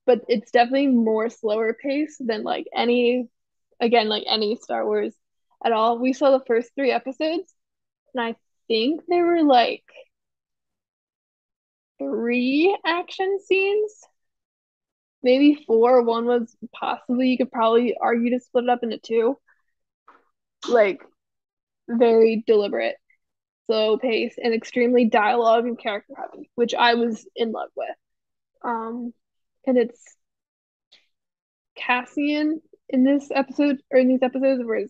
but it's definitely more slower pace than like any again like any Star Wars at all. We saw the first three episodes, and I think there were like three action scenes, maybe four. One was possibly you could probably argue to split it up into two. Like very deliberate, slow pace, and extremely dialogue and character heavy, which I was in love with. Um, and it's Cassian in this episode or in these episodes where it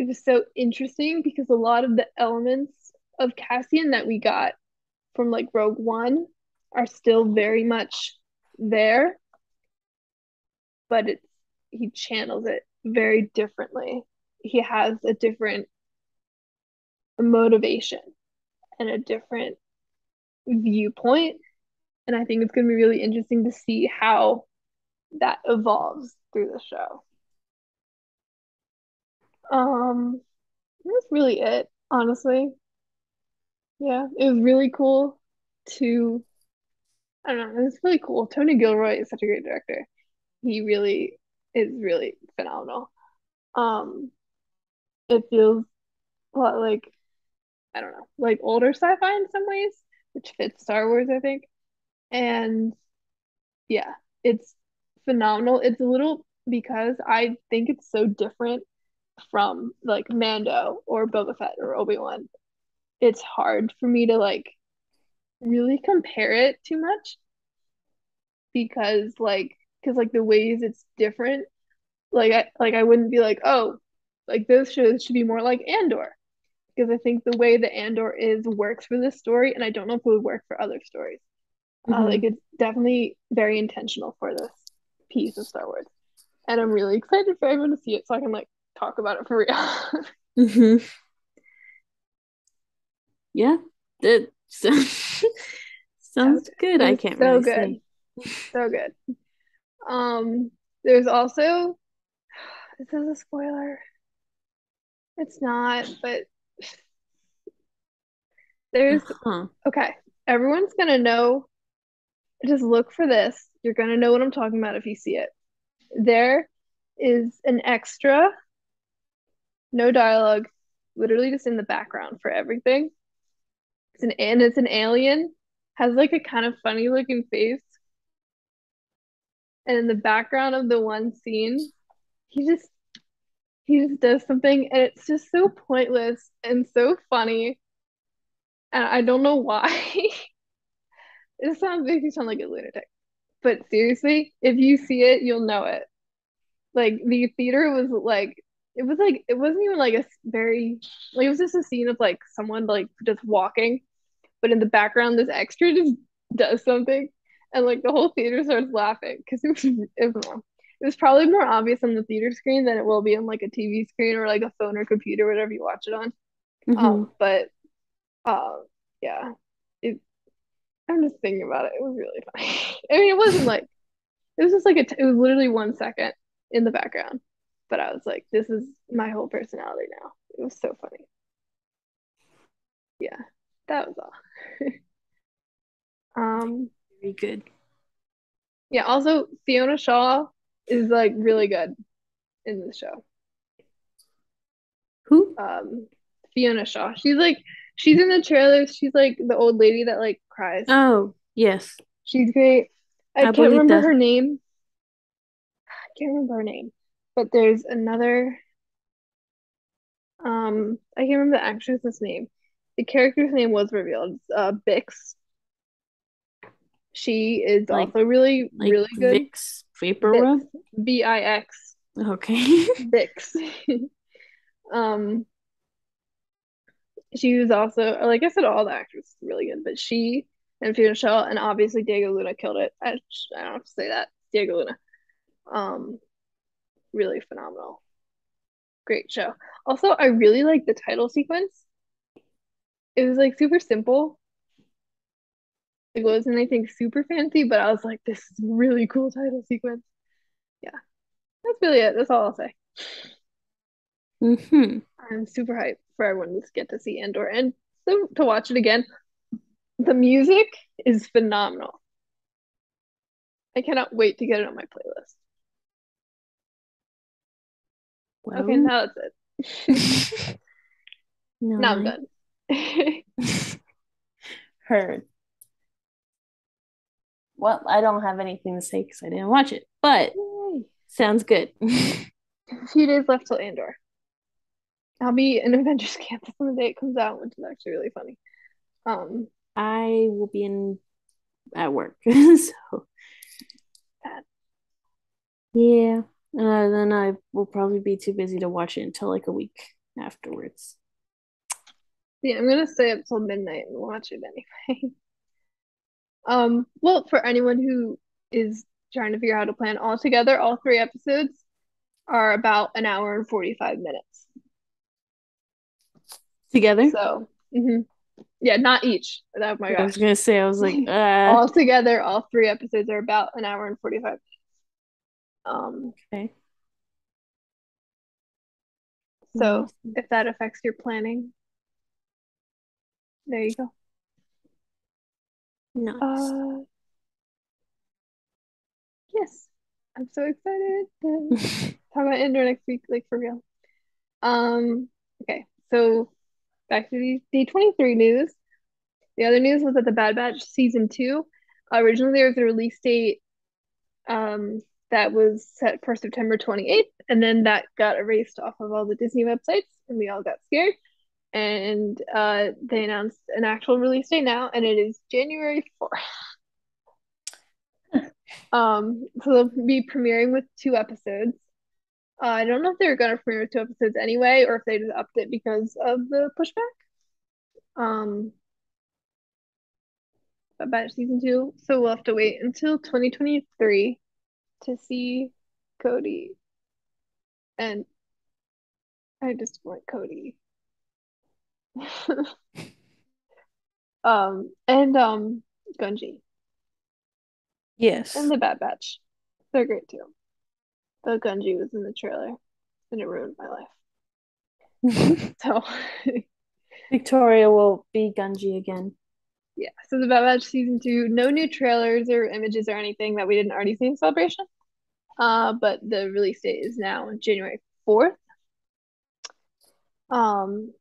was so interesting because a lot of the elements of Cassian that we got from like Rogue One are still very much there, but he channels it very differently. He has a different motivation and a different viewpoint. And I think it's going to be really interesting to see how that evolves through the show. That's really it, honestly. Yeah, it was really cool to, I don't know, it was really cool. Tony Gilroy is such a great director. He really is really phenomenal. Um, it feels a lot like, I don't know, like older sci-fi in some ways, which fits Star Wars, I think. And yeah, it's phenomenal. It's a little because I think it's so different from like Mando or Boba Fett or Obi-Wan. It's hard for me to like really compare it too much because like the ways it's different, I wouldn't be like, oh, like those shows should be more like Andor because I think the way that Andor is works for this story, and I don't know if it would work for other stories. Mm-hmm. Like it's definitely very intentional for this piece of Star Wars, and I'm really excited for everyone to see it so I can like talk about it for real. Mm-hmm. Yeah, that sounds sounds good. I It's can't so really good, say. so good. There's also this is a spoiler. It's not, but there's Uh-huh. okay. Everyone's gonna know. Just look for this. You're gonna know what I'm talking about if you see it. There is an extra, no dialogue, literally just in the background for everything. It's an alien, has like a kind of funny looking face, and in the background of the one scene, he just he just does something, and it's just so pointless and so funny, and I don't know why. It sounds makes me sound like a lunatic, but seriously, if you see it, you'll know it. Like the theater was like it wasn't even like a very like it was just a scene of like someone like just walking, but in the background this extra just does something, and like the whole theater starts laughing because it was probably more obvious on the theater screen than it will be on like a TV screen or like a phone or computer, whatever you watch it on. Mm-hmm. But uh, yeah, it. I'm just thinking about it. It was really funny. I mean, it wasn't like it was just like it was literally 1 second in the background. But I was like, this is my whole personality now. It was so funny. Yeah, that was all. Um, Very good. yeah, also Fiona Shaw is like really good in this show. Who? Um, Fiona Shaw. She's in the trailers. She's like the old lady that like cries. Oh, yes. She's great. I can't remember Abuelita. her name. I can't remember her name. But there's another I can't remember the actress's name. The character's name was revealed. It's Bix. She is Like also really, like really good. Vicks Vapor Bix. Rub. Bix. Okay. Bix. um, she was also, like I said, all the actors really good, but she and Fiona Shaw and obviously Diego Luna killed it. I don't have to say that. Diego Luna. Um, really phenomenal. Great show. Also, I really like the title sequence. It was like super simple. It wasn't anything super fancy, but I was like, this is a really cool title sequence. Yeah, that's really it. That's all I'll say. Mm-hmm. I'm super hyped for everyone to get to see Andor and so to watch it again. The music is phenomenal. I cannot wait to get it on my playlist. Okay, Well, now that's it. no, Now I'm done. heard. Well, I don't have anything to say because I didn't watch it, but Yay. sounds good. A few days left till Andor. I'll be in Avengers Campus on the day it comes out, which is actually really funny. Um, I will be in at work, so that, yeah. Then I will probably be too busy to watch it until like a week afterwards. yeah, I'm gonna stay up till midnight and watch it anyway. Well, for anyone who is trying to figure out how to plan all together, all 3 episodes are about an hour and 45 minutes. Together? So, yeah, not each. Oh my I was gosh. gonna say, I was like, All together, all 3 episodes are about an hour and 45. Okay. So Nice. if that affects your planning, there you go. Nice. Uh, yes, I'm so excited to talk about Andor next week, like for real. Okay, so back to the D23 news. The other news was that the Bad Batch season two, originally there was a release date that was set for September 28th, and then that got erased off of all the Disney websites, and we all got scared. And they announced an actual release date now, and it is January 4th. So they'll be premiering with 2 episodes. I don't know if they were gonna premiere with 2 episodes anyway, or if they just upped it because of the pushback. Um, about season two, so we'll have to wait until 2023 to see Cody, and I just want Cody. And Gunji and Yes. the Bad Batch. They're great too. The Gunji was in the trailer, and it ruined my life. So Victoria will be Gunji again. yeah, so the Bad Batch season two, no new trailers or images or anything that we didn't already see in Celebration. But the release date is now January 4th. Um,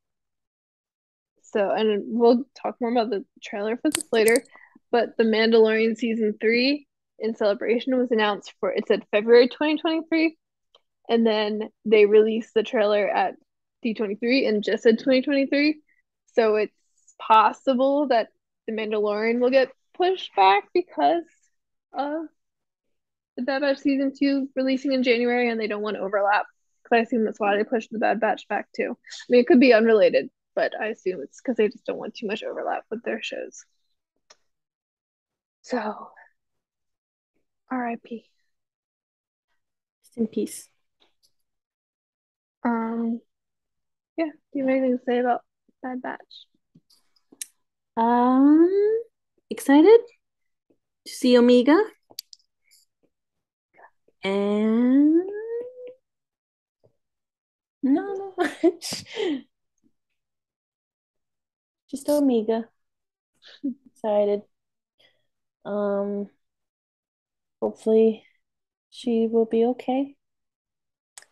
so and we'll talk more about the trailer for this later. But the Mandalorian season three in Celebration was announced for it said February 2023, and then they released the trailer at D23 and just said 2023. So it's possible that the Mandalorian will get pushed back because of the Bad Batch season two releasing in January, and they don't want to overlap. Because I assume that's why they pushed the Bad Batch back too. I mean, it could be unrelated, but I assume it's because they just don't want too much overlap with their shows. So, R.I.P. Rest in peace. Um, yeah. Do you have anything to say about Bad Batch? Um, Excited to see Omega and no, much. Just Omega. Excited. Um, Hopefully she will be okay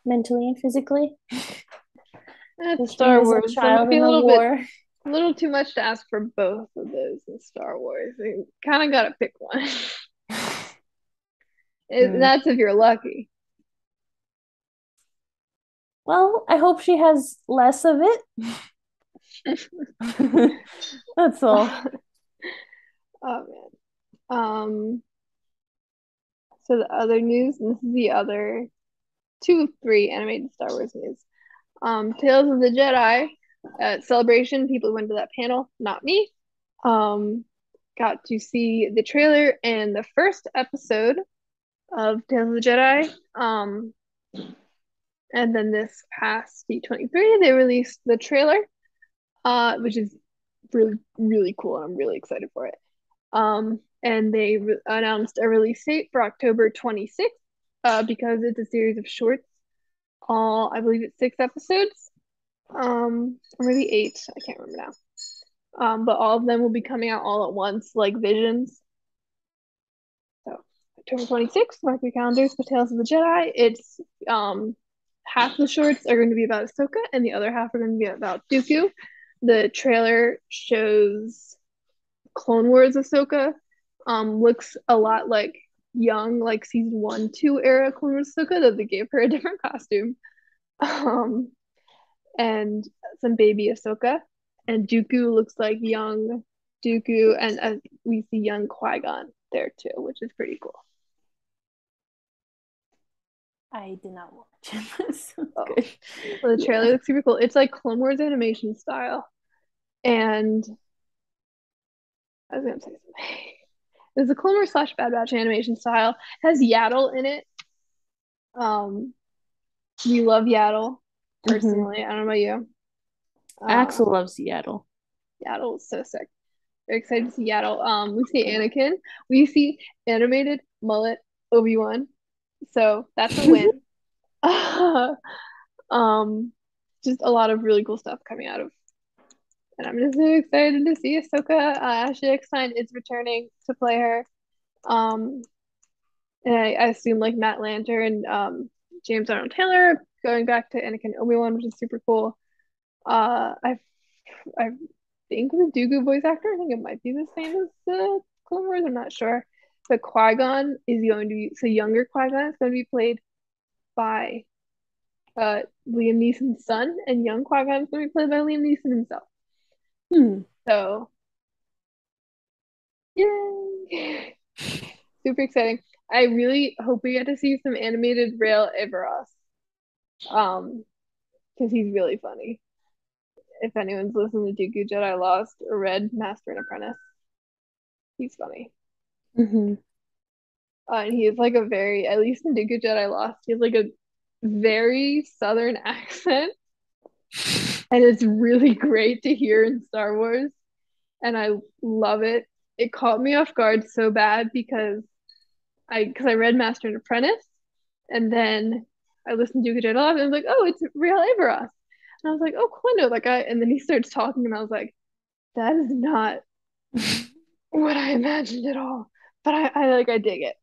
mentally and physically. It's She Star is a Wars. That might child be in a the little bit, war. a little too much to ask for both of those in Star Wars. You kind of got to pick one. Mm. That's if you're lucky. Well, I hope she has less of it. That's all. Oh man. So the other news, and this is the other 2 of 3 animated Star Wars news. Tales of the Jedi at Celebration. People went to that panel, not me. Got to see the trailer and the first episode of Tales of the Jedi. And then this past D23, they released the trailer, which is really, really cool. And I'm really excited for it. And they announced a release date for October 26th, because it's a series of shorts. All I believe it's 6 episodes, or maybe 8. I can't remember now. But all of them will be coming out all at once, like visions. So October 26th, mark your calendars for Tales of the Jedi. It's half the shorts are going to be about Ahsoka, and the other half are going to be about Dooku. The trailer shows Clone Wars Ahsoka. Looks a lot like young, like season 1, 2 era Clone Wars Ahsoka, though they gave her a different costume. Um, and some baby Ahsoka. And Dooku looks like young Dooku, and we see young Qui-Gon there too, which is pretty cool. I did not watch it. Oh, Good. well, the trailer Yeah. looks super cool. It's like Clone Wars animation style, and I was gonna say something. It's a Clone Wars slash Bad Batch animation style. It has Yaddle in it. We love Yaddle Mm-hmm. personally. I don't know about you. Axel loves Seattle. Yaddle is so sick. Very excited to see Yaddle. We see Anakin. We see animated mullet Obi-Wan. So that's a win. um, just a lot of really cool stuff coming out of, and I'm just so excited to see Ahsoka. Ashley Eckstein is returning to play her. Um, and I assume like Matt Lanter and James Arnold Taylor going back to Anakin Obi-Wan, which is super cool. I think the Dooku voice actor, I think it might be the same as the Clone Wars. I'm not sure. But Qui-Gon is going to be, so younger Qui-Gon is going to be played by Liam Neeson's son, and young Qui-Gon is going to be played by Liam Neeson himself. Hmm. So, yay! Super exciting. I really hope we get to see some animated Rail Everos. Because he's really funny. If anyone's listened to Dooku Jedi Lost or read Master and Apprentice, he's funny. Mm-hmm. And he has like a very, at least in Dooku Jedi Lost, he has like a very southern accent. And it's really great to hear in Star Wars. And I love it. It caught me off guard so bad because I read Master and Apprentice, and then I listened to Dooku Jedi Lost, and I was like, oh, it's Real Averos. And I was like, oh, cool, I know that guy. And then he starts talking, and I was like, that is not what I imagined at all. But I dig it.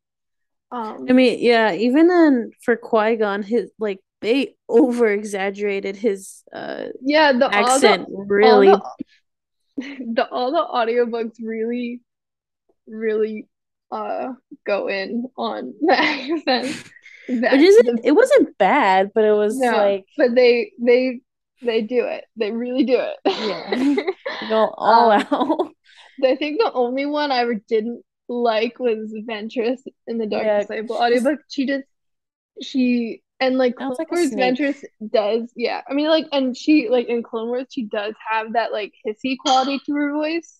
I Um, mean, yeah, even then for Qui-Gon, his like they over exaggerated his yeah, the accent all the really. all the audiobooks really uh go in on the accent. Which That isn't, the it wasn't bad, but it was No, like, but they do it. They really do yeah, it. go all um, out. I think the only one I ever didn't like was Ventress in the Dark Yeah, Disciple audiobook. She and like sounds Clone like a Wars snake. Ventress does, yeah. I mean like and she like in Clone Wars she does have that like hissy quality to her voice,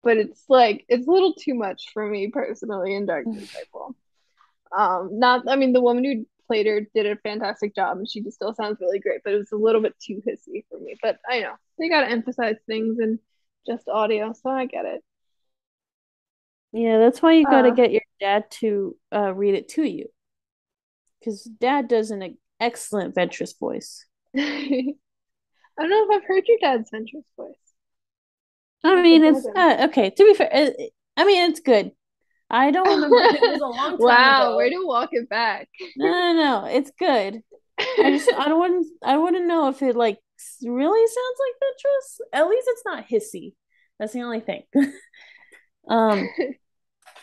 but it's like it's a little too much for me personally in Dark Disciple. Not I mean the woman who played her did a fantastic job and she just still sounds really great, but it was a little bit too hissy for me. But I know they gotta emphasize things in just audio, so I get it. Yeah, that's why you got to Uh get your dad to read it to you, because dad does an excellent Ventress voice. I don't know if I've heard your dad's Ventress voice. I I have to mean, bug it's him. okay. To be fair, I mean, it's good. I don't remember. It was a long time Wow, way ago. to walk it back. No. It's good. I wouldn't know if it like really sounds like Ventress. At least it's not hissy. That's the only thing. um,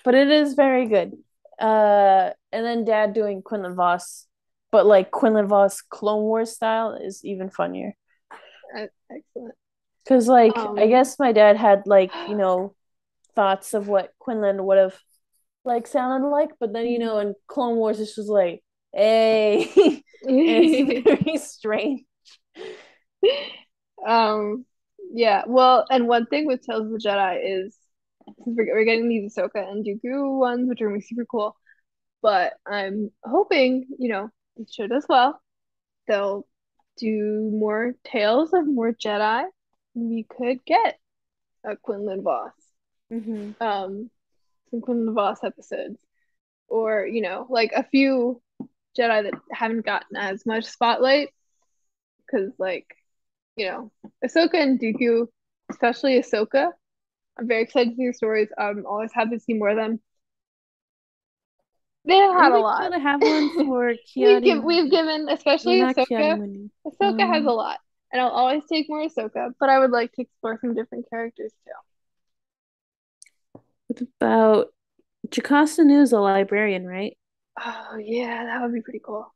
but it is very good. And then Dad doing Quinlan Voss, but like Quinlan Voss Clone Wars style is even funnier. Excellent. Cause like I Um, guess my dad had like thoughts of what Quinlan would have like sounded like, but then in Clone Wars it's just like, hey, and it's very strange. um, yeah. Well, and one thing with Tales of the Jedi is since we're getting these Ahsoka and Dooku ones, which are gonna be super cool. But I'm hoping, the show does well. They'll do more tales of more Jedi. We could get a Quinlan Voss, Mm-hmm. um, some Quinlan Voss episodes, or like a few Jedi that haven't gotten as much spotlight because, like, Ahsoka and Dooku, especially Ahsoka. I'm very excited to see their stories. I'm always happy to see more of them. They I had a think we lot. gotta have one for We've Kiadi. given, Or especially not Ahsoka. Kiadi. Ahsoka has a lot, and I'll always take more Ahsoka. But I would like to explore some different characters too. What about Jocasta Nu's a librarian, right? Oh yeah, that would be pretty cool.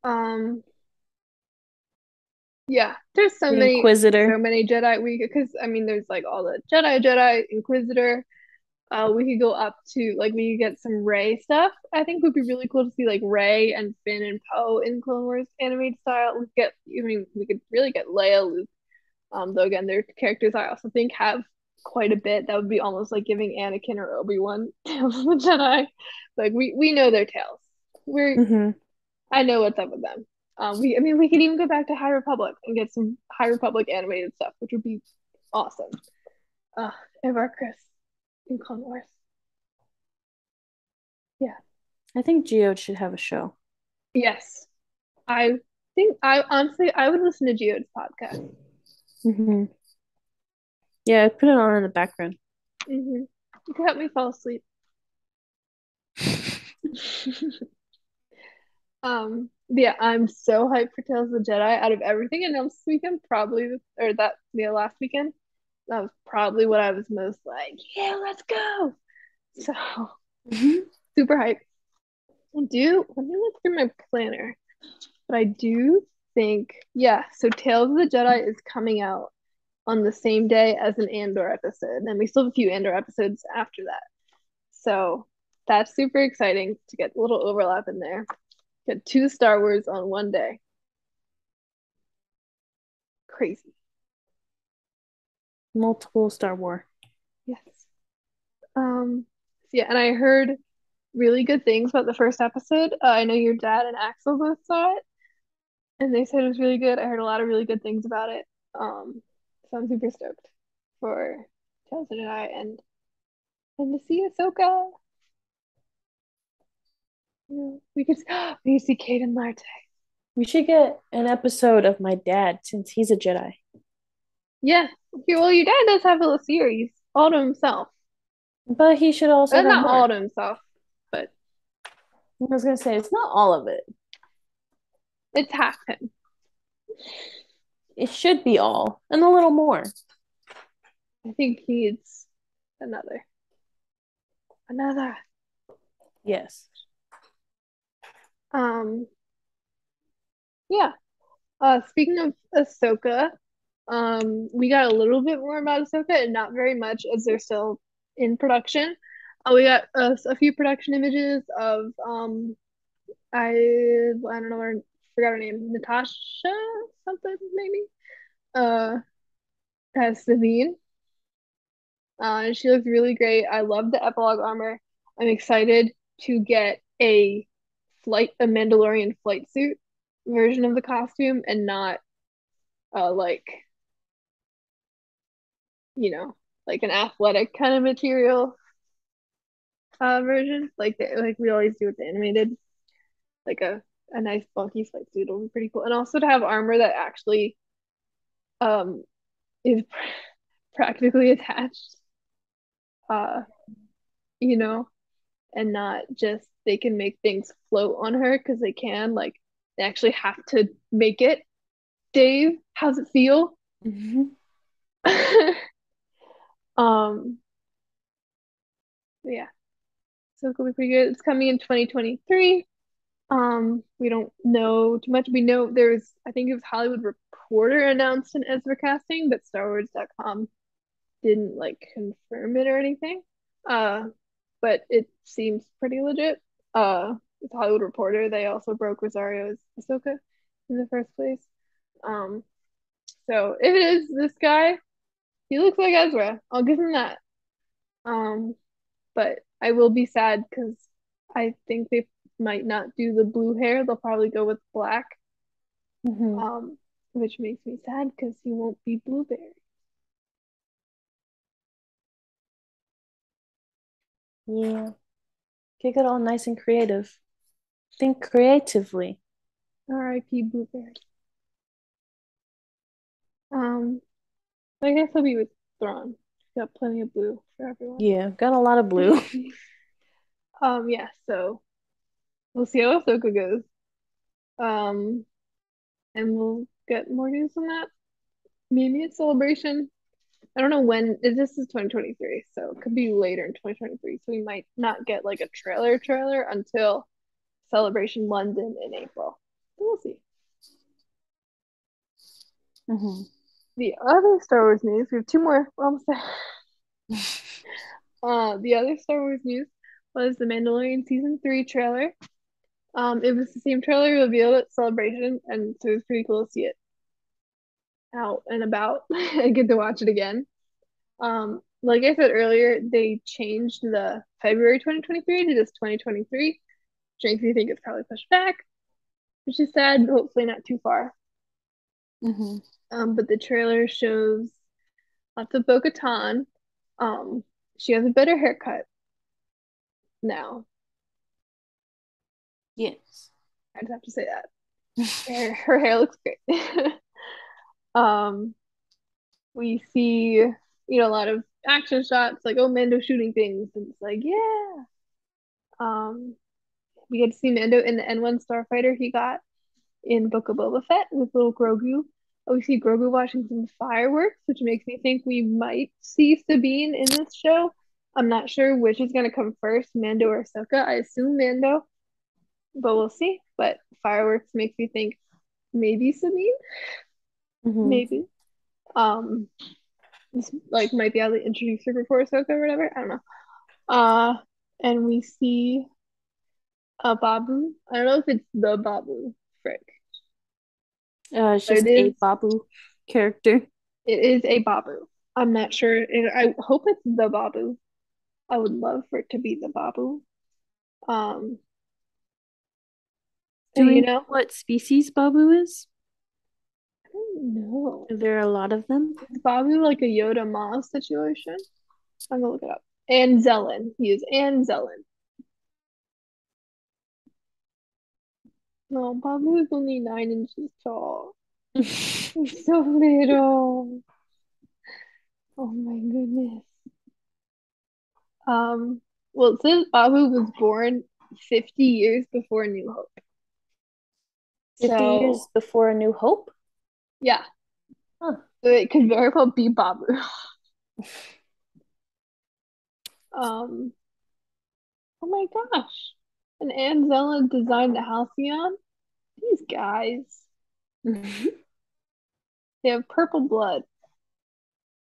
Um, yeah, there's The so Inquisitor. many Jedi we because I mean there's like all the Jedi, Inquisitor. We could go up to like we could get some Rey stuff. I think would be really cool to see like Rey and Finn and Poe in Clone Wars animated style. We could really get Leia, Luke. Though again, their characters I also think have quite a bit. That would be almost like giving Anakin or Obi-Wan Tales of the Jedi. Like we know their tales. Mm-hmm. I know what's up with them. We could even go back to High Republic and get some High Republic animated stuff, which would be awesome. Evar Chris in Clone Wars. Yeah. I think Geode should have a show. Yes. I think I honestly I would listen to Geode's podcast. Hmm. Yeah, put it on in the background. Mm-hmm. You can help me fall asleep. Yeah, I'm so hyped for Tales of the Jedi. Out of everything announced this weekend, probably or that yeah, last weekend, that was probably what I was most like, yeah, let's go. So Hmm. super hyped. Let me look through my planner. But I do think, yeah, so Tales of the Jedi is coming out on the same day as an Andor episode, and we still have a few Andor episodes after that. So that's super exciting to get a little overlap in there. Get two Star Wars on one day. Crazy. Multiple Star Wars. Yes. Yeah, and I heard really good things about the first episode. I know your dad and Axel both saw it, and they said it was really good. I heard a lot of really good things about it. So I'm super stoked for Tales of Jedi and to see Ahsoka. You know, we could see Kate and Marte. We should get an episode of my dad since he's a Jedi. Yeah. Okay, well, your dad does have a series all to himself. But he should also have Not all more. to himself, but I was gonna say it's not all of it. it's half him. It should be all and a little more. I think he needs another. Another. Yes. Um, yeah. Speaking of Ahsoka, we got a little bit more about Ahsoka and not very much as they're still in production. We got a few production images of I don't know her forgot her name, Natasha something maybe. Uh, as Sabine. And she looks really great. I love the epilogue armor. I'm excited to get a Mandalorian flight suit version of the costume and not like like an athletic kind of material version like we always do with the animated like a nice bulky flight suit will be pretty cool and also to have armor that actually um is practically attached uh you know and not just they can make things float on her because they can like they actually have to make it. Dave, how's it feel? Mm-hmm. um yeah, so it'll be pretty good. It's coming in 2023. We don't know too much. We know there's I think it was Hollywood Reporter announced an Ezra casting, but StarWars.com didn't like confirm it or anything. Uh, but it seems pretty legit. It's Hollywood Reporter. They also broke Rosario's Ahsoka in the first place. Um, so if it is this guy, he looks like Ezra. I'll give him that. Um, but I will be sad because I think they might not do the blue hair. They'll probably go with black. Mm-hmm. Um, which makes me sad because he won't be Blueberry. Yeah. Get it all nice and creative. Think creatively. R.I.P. Blueberry. Um, I guess I'll be with Thrawn. Got plenty of blue for everyone. Yeah, got a lot of blue. Yeah, so we'll see how Ahsoka goes. Um, and we'll get more news on that. Maybe it's Celebration. I don't know when. This is 2023, so it could be later in 2023. So we might not get like a trailer until Celebration London in April. So we'll see. Mm-hmm. The other Star Wars news, we have two more. We're almost there. The other Star Wars news was the Mandalorian season 3 trailer. It was the same trailer revealed at Celebration, and so it was pretty cool to see it out and about and get to watch it again. Like I said earlier, they changed the February 2023 to just 2023, which makes me think it's probably pushed back, which is sad, but hopefully not too far. Mm-hmm. But the trailer shows lots of Bo-Katan. Um, she has a better haircut now. Yes. I just have to say that. Her hair looks great. Um, we see, a lot of action shots, like, oh, Mando shooting things, and it's like, yeah. Um, we get to see Mando in the N1 starfighter he got in Book of Boba Fett with little Grogu. We see Grogu watching some fireworks, which makes me think we might see Sabine in this show. I'm not sure which is going to come first, Mando or Ahsoka. I assume Mando, but we'll see. But fireworks makes me think maybe Sabine, Mm-hmm. maybe. Um, this like might be how they introduce her before Ahsoka or whatever. I don't know. Uh, and we see a Babu. I don't know if it's the Babu, frick, It's but just a Babu character. it is a Babu. I'm not sure. I hope it's the Babu. I would love for it to be the Babu. Um, Do we you know know, what species Babu is? I don't know. Are there a lot of them? Is Babu like a Yoda Ma situation? I'm gonna look it up. And Zelen. He is and Zelen. No, Babu is only 9 inches tall. He's so little. Oh my goodness. Um, well, it says Babu was born 50 years before New Hope. 50 years So, before A New Hope? yeah, Huh. so it could very well be Babu. Um, oh my gosh. And Anzella designed the Halcyon. These guys, they have purple blood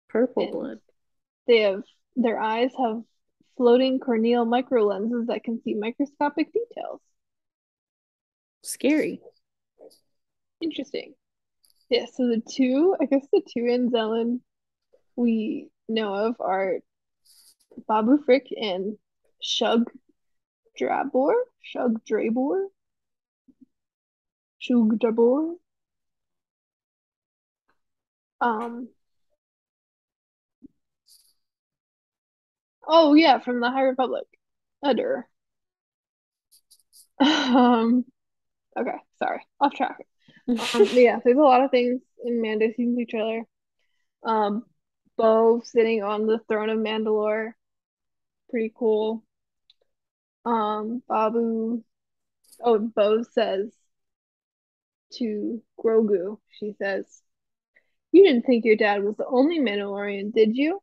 Purple and blood. they have their eyes have floating corneal microlenses that can see microscopic details. Scary. Interesting. Yeah, so I guess the two Anzellan we know of are Babu Frick and Shug Drabor, Shug Drabor, Shug Drabor. Um, oh yeah, from the High Republic. Andor. Um, okay, sorry, off track. Yeah, there's a lot of things in Mando season 2 trailer. Um, Bo sitting on the throne of Mandalore, pretty cool. Babu. Oh, Bo says to Grogu, she says, "You didn't think your dad was the only Mandalorian, did you?"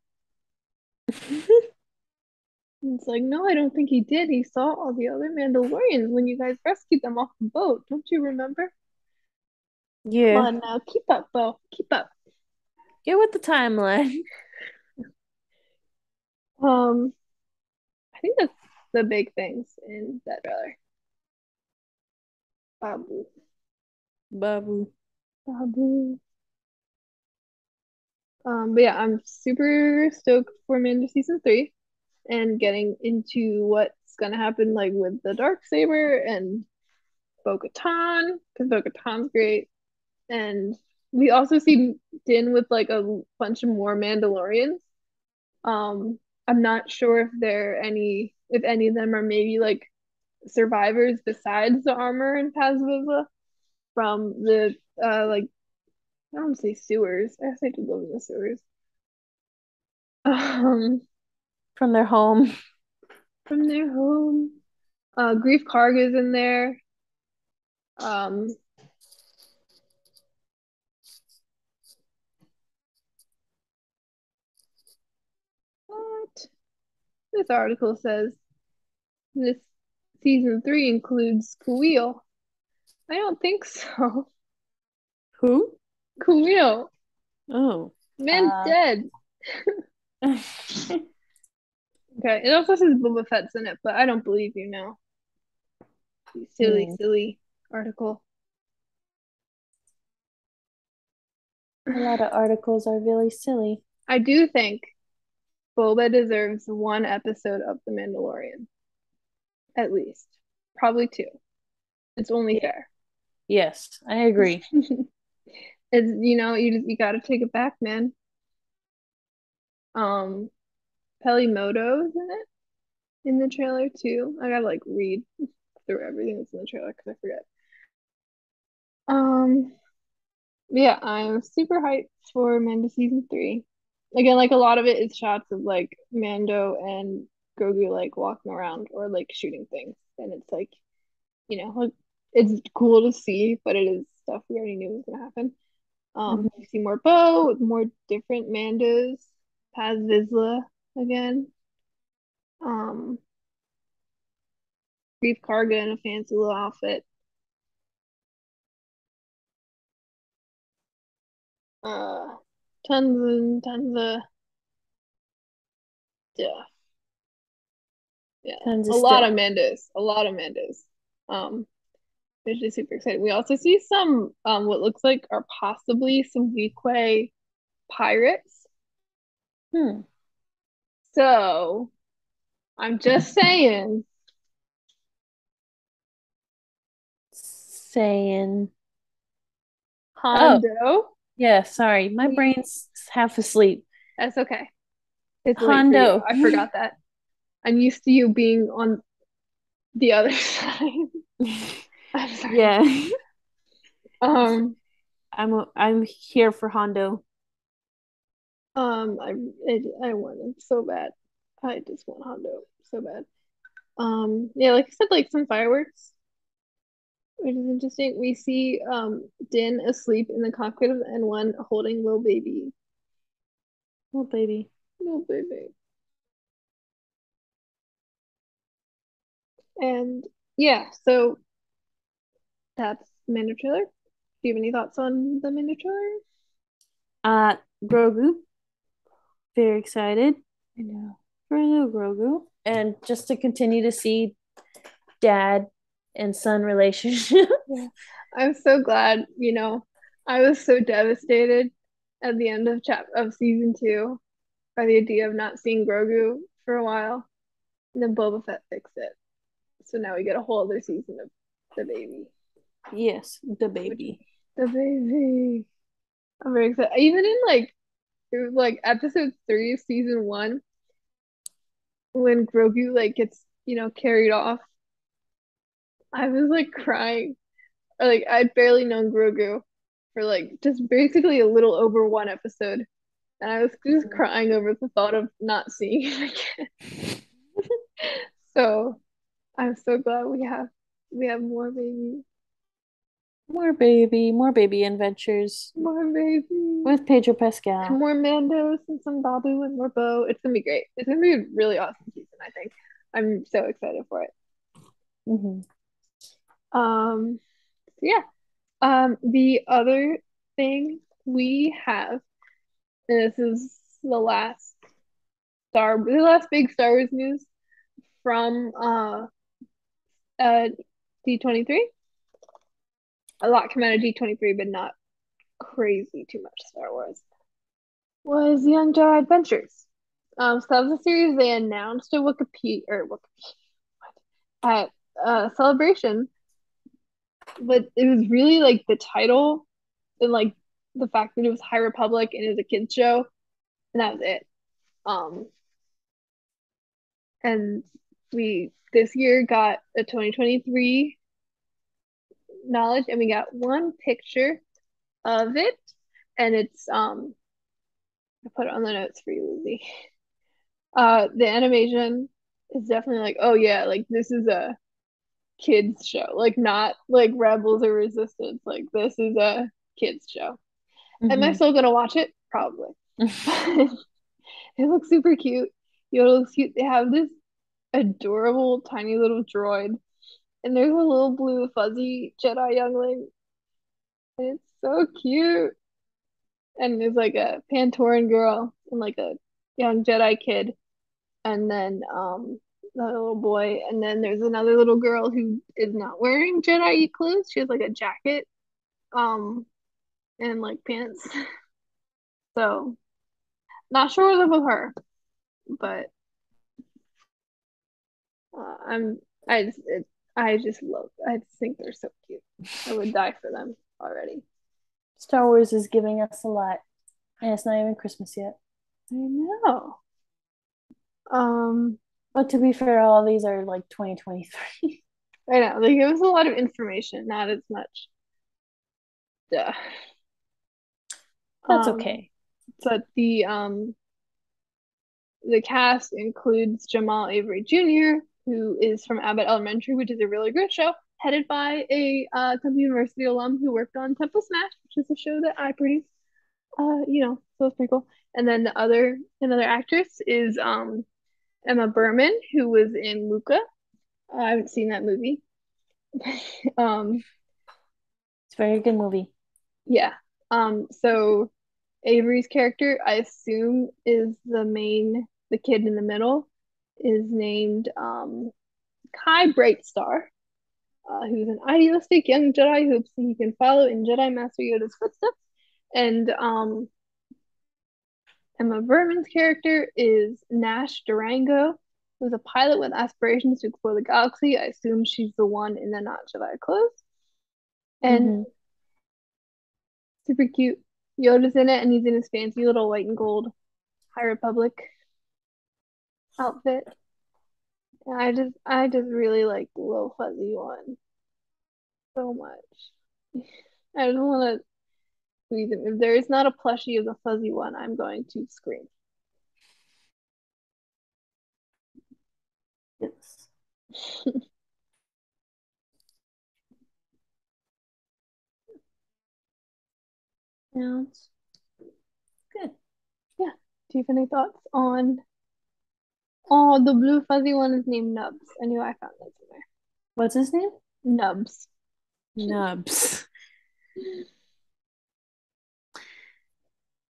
And it's like, no, I don't think he did. He saw all the other Mandalorians when you guys rescued them off the boat. Don't you remember? Come Yeah. on now, keep up, Bo. Keep up. Get with the timeline. Um, I think that's the big things in that trailer. Babu. Babu. Babu. But yeah, I'm super stoked for Mando season 3 and getting into what's gonna happen like with the dark saber and Bo-Katan because Bo-Katan's great, and we also see Din with like a bunch of more Mandalorians. I'm not sure if any of them are maybe like survivors besides the armor and Paz Vizsla from the like I don't want to say sewers. I guess I did live in the sewers. Um, From their home. from their home. Grief Karga's in there. Um, what? This article says this season 3 includes Kuil. I don't think so. Who? Kuil. Oh. Man's dead. Okay, it also says Boba Fett's in it, but I don't believe you now. You silly, Hmm. silly article. A lot of articles are really silly. I do think Boba deserves one episode of The Mandalorian, at least. Probably two. It's only Yeah. fair. Yes, I agree. It's you gotta take it back, man. Um, Pelimoto's in it in the trailer too. I gotta like read through everything that's in the trailer because I forget. Um, yeah, I'm super hyped for Mando season 3. Again, like a lot of it is shots of like Mando and Grogu like walking around or like shooting things, and it's like like it's cool to see, but it is stuff we already knew was gonna happen. Mhm. You see more Bo with more different Mandos, Paz Vizsla again. Um, Grief Karga in a fancy little outfit. Uh, Tons and tons of stuff. Yeah, Tons a of lot stuff. of Mandos, a lot of Mandos. Um, which is super exciting. We also see some what looks like are possibly some Weequay pirates. Hmm. So I'm just saying, Saying, oh, Hondo. yeah, sorry. My Please. brain's half asleep. That's okay. It's late for you. Hondo. I forgot that. I'm used to you being on the other side. I'm sorry. Yeah. Um, I'm here for Hondo. I I want him so bad. I just want Hondo so bad. Yeah, like I said, like some fireworks, which is interesting. We see Din asleep in the cockpit of the N1 holding little baby. Oh, baby. Little baby. And yeah, so that's Mando trailer. Do you have any thoughts on the Mando trailer? Uh, Grogu. Very excited I know. for little Grogu. And just to continue to see dad and son relationship. Yeah. I'm so glad, I was so devastated at the end of season 2 by the idea of not seeing Grogu for a while. And then Boba Fett fixed it. So now we get a whole other season of the baby. Yes, the Which baby. the baby. I'm very excited. Even in like it was like episode 3 of season 1, when Grogu like gets, carried off, I was like crying. Like I'd barely known Grogu for like just basically a little over one episode. And I was just crying over the thought of not seeing him again. So I'm so glad we have More baby adventures more baby, with Pedro and Pascal. more Mandos and some Babu and more Bo. It's gonna be great. It's gonna be a really awesome season, I think. I'm so excited for it. Mm-hmm. So yeah. The other thing we have, and this is the last big Star Wars news from D23. A lot came out of D23, but not crazy too much Star Wars. Was Young Jedi Adventures. So that was a series they announced at at Celebration, but it was really like the title and like the fact that it was High Republic and it was a kids show, and that was it. Um, and we this year got a 2023 knowledge, and we got one picture of it, and it's I put it on the notes for you, Lizzie. The animation is definitely like, oh yeah, like this is a kids show, like not like Rebels or Resistance. Like this is a kids show. Am I Mm-hmm. still gonna watch it? Probably. It looks super cute. Yoda looks cute. They have this adorable tiny little droid, and there's a little blue fuzzy Jedi youngling, and it's so cute. And there's like a Pantoran girl and like a young Jedi kid, and then the little boy, and then there's another little girl who is not wearing Jedi clothes. She has like a jacket, um, and like pants. So not sure what's up with her, but I'm I just love. I just think they're so cute. I would die for them already. Star Wars is giving us a lot, and it's not even Christmas yet. I know. Um, But to be fair, all these are like 2023. I know, like it was a lot of information, not as much. Duh. That's Um, okay. but the cast includes Jamal Avery Jr., who is from Abbott Elementary, which is a really good show, headed by a Temple University alum who worked on Temple Smash, which is a show that I produced. So it's pretty cool. And then another actress is Emma Berman, who was in Luca. I haven't seen that movie. um, It's a very good movie. yeah. So Avery's character, I assume, is the kid in the middle, is named Kai Brightstar, who's an idealistic young Jedi who hopes he can follow in Jedi Master Yoda's footsteps. And Emma Berman's character is Nash Durango, who's a pilot with aspirations to explore the galaxy. I assume she's the one in the not Jedi clothes. And Mm-hmm. super cute. Yoda's in it, and he's in his fancy little white and gold High Republic outfit. And I just really like the little fuzzy one so much. I just want to squeeze him. If there is not a plushie of the fuzzy one, I'm going to scream. Yes. Sounds good. Yeah. Do you have any thoughts on? Oh, the blue fuzzy one is named Nubs. I knew I found that somewhere. What's his name? Nubs. Nubs.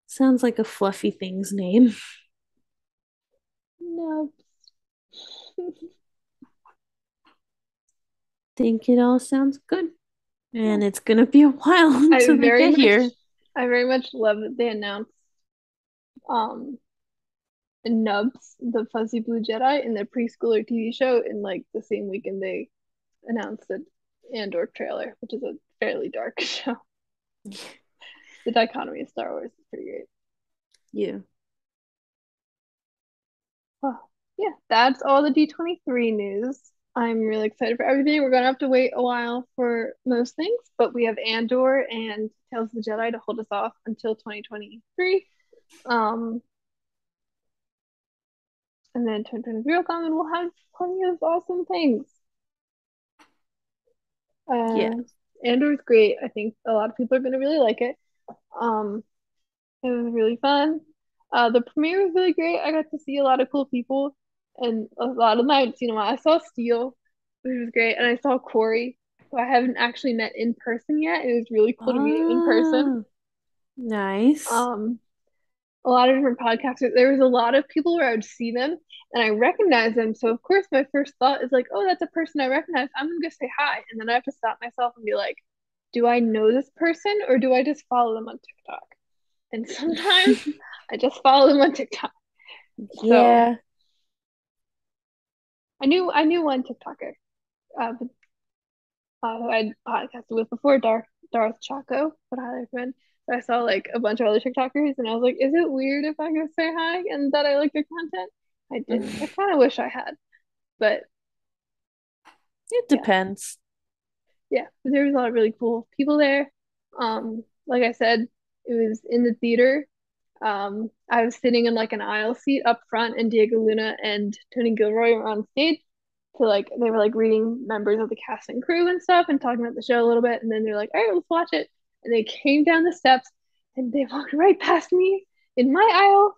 Sounds like a fluffy thing's name. Nubs. Think it all sounds good. And it's gonna be a while I until they very get much, here. I very much love that they announced um Nubs, the fuzzy blue Jedi, in the preschooler TV show in like the same weekend they announced the Andor trailer, which is a fairly dark show. The dichotomy of Star Wars is pretty great. Yeah. Well, yeah, that's all the D23 news. I'm really excited for everything. We're gonna have to wait a while for most things, but we have Andor and Tales of the Jedi to hold us off until 2023. Um, and then 2023 will come and we'll have plenty of awesome things. Yeah. Uh, Andor's great. I think a lot of people are gonna really like it. Um, it was really fun. The premiere was really great. I got to see a lot of cool people, and a lot of them I hadn't seen in a while. I saw Steele, which was great, and I saw Corey, who I haven't actually met in person yet. It was really cool to meet him in person. Oh, nice. Um, a lot of different podcasters. There was a lot of people where I would see them and I recognize them. So of course my first thought is like, oh, that's a person I recognize. I'm gonna go say hi. And then I have to stop myself and be like, do I know this person or do I just follow them on TikTok? And sometimes I just follow them on TikTok. So Yeah. I knew one TikToker, but, who I'd podcasted with before, Darth Chaco, but I highly recommend. But I saw like a bunch of other TikTokers, and I was like, is it weird if I go say hi and that I like their content? I didn't. I kind of wish I had, but It yeah, depends. yeah. There was a lot of really cool people there. Like I said, it was in the theater. I was sitting in like an aisle seat up front, and Diego Luna and Tony Gilroy were on stage. To like, they were like reading members of the cast and crew and stuff, and talking about the show a little bit. And then they're like, "All right, let's watch it." And they came down the steps, and they walked right past me in my aisle.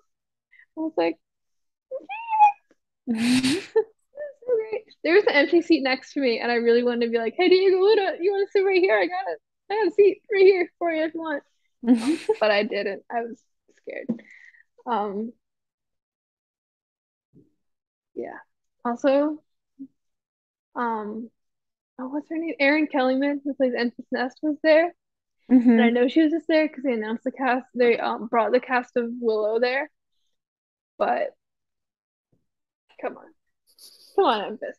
I was like, so great. There was an empty seat next to me, and I really wanted to be like, "Hey, Diego Luna, you want to sit right here? I got a seat right here for you if you want." But I didn't. I was scared. Um, yeah. Also, um, oh, what's her name? Erin Kellyman, who plays Enfys Nest, was there, and I Hmm. know she was just there because they announced the cast. They brought the cast of Willow there, but come on, Enfys,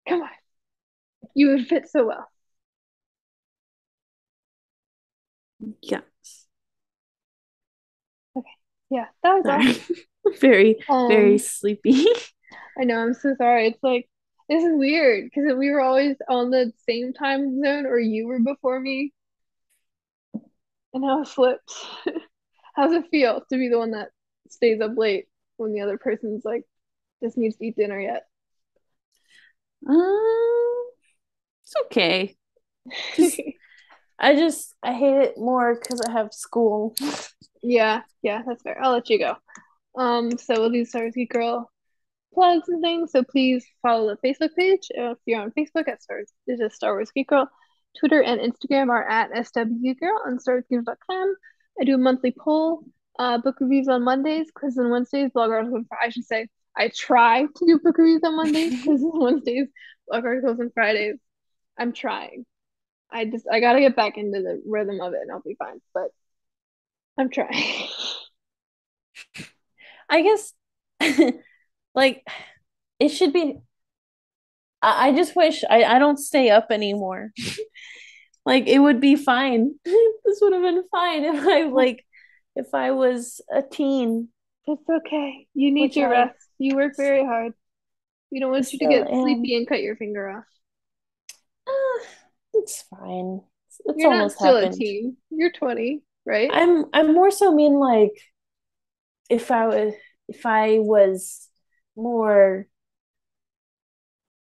come on, you would fit so well. Yes. Okay, yeah, that was all. Sorry. Very, very Um, sleepy. I know, I'm so sorry. It's like this is weird because we were always on the same time zone, or you were before me, and now it flipped. How's it feel to be the one that stays up late when the other person's like just needs to eat dinner yet? It's okay. Because I hate it more because I have school. Yeah, yeah, that's fair. I'll let you go. So we'll do Star Wars Geek Girl plugs and things. So please follow the Facebook page. If you're on Facebook at Star Wars, it's just Star Wars Geek Girl. Twitter and Instagram are at SWGirl on StarWarsGeek.com. I do a monthly poll, book reviews on Mondays, quiz on Wednesdays, blog articles. I should say I try to do book reviews on Mondays, quiz on Wednesdays, blog articles on Fridays. I'm trying. I gotta get back into the rhythm of it, and I'll be fine. But I'm trying. I guess like it should be. I just wish I don't stay up anymore. Like it would be fine. This would have been fine if I was a teen, It's okay. You need which your I rest. You work very hard. We don't want you to still get am. sleepy and cut your finger off. It's fine. It's You're not almost still a happened. teen. You're 20, right? I'm more so mean like if I was more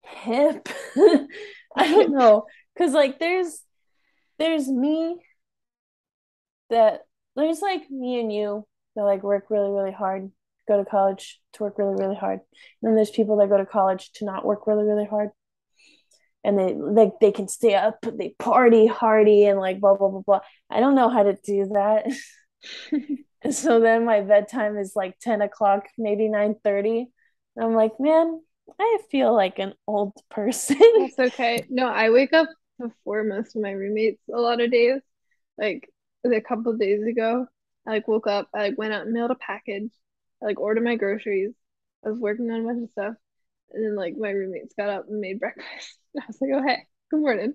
hip. I don't know. Cause like there's me that there's like me and you that like work really, really hard, go to college to work really, really hard. And then there's people that go to college to not work really, really hard. And they can stay up, they party hardy and like blah blah blah blah. I don't know how to do that. And so then my bedtime is like 10 o'clock, maybe 9:30. And I'm like, man, I feel like an old person. That's okay. No, I wake up before most of my roommates a lot of days. Like a couple of days ago, I like woke up, I like went out and mailed a package. I like ordered my groceries. I was working on a bunch of stuff. And then like my roommates got up and made breakfast. I was like, oh hey, good morning.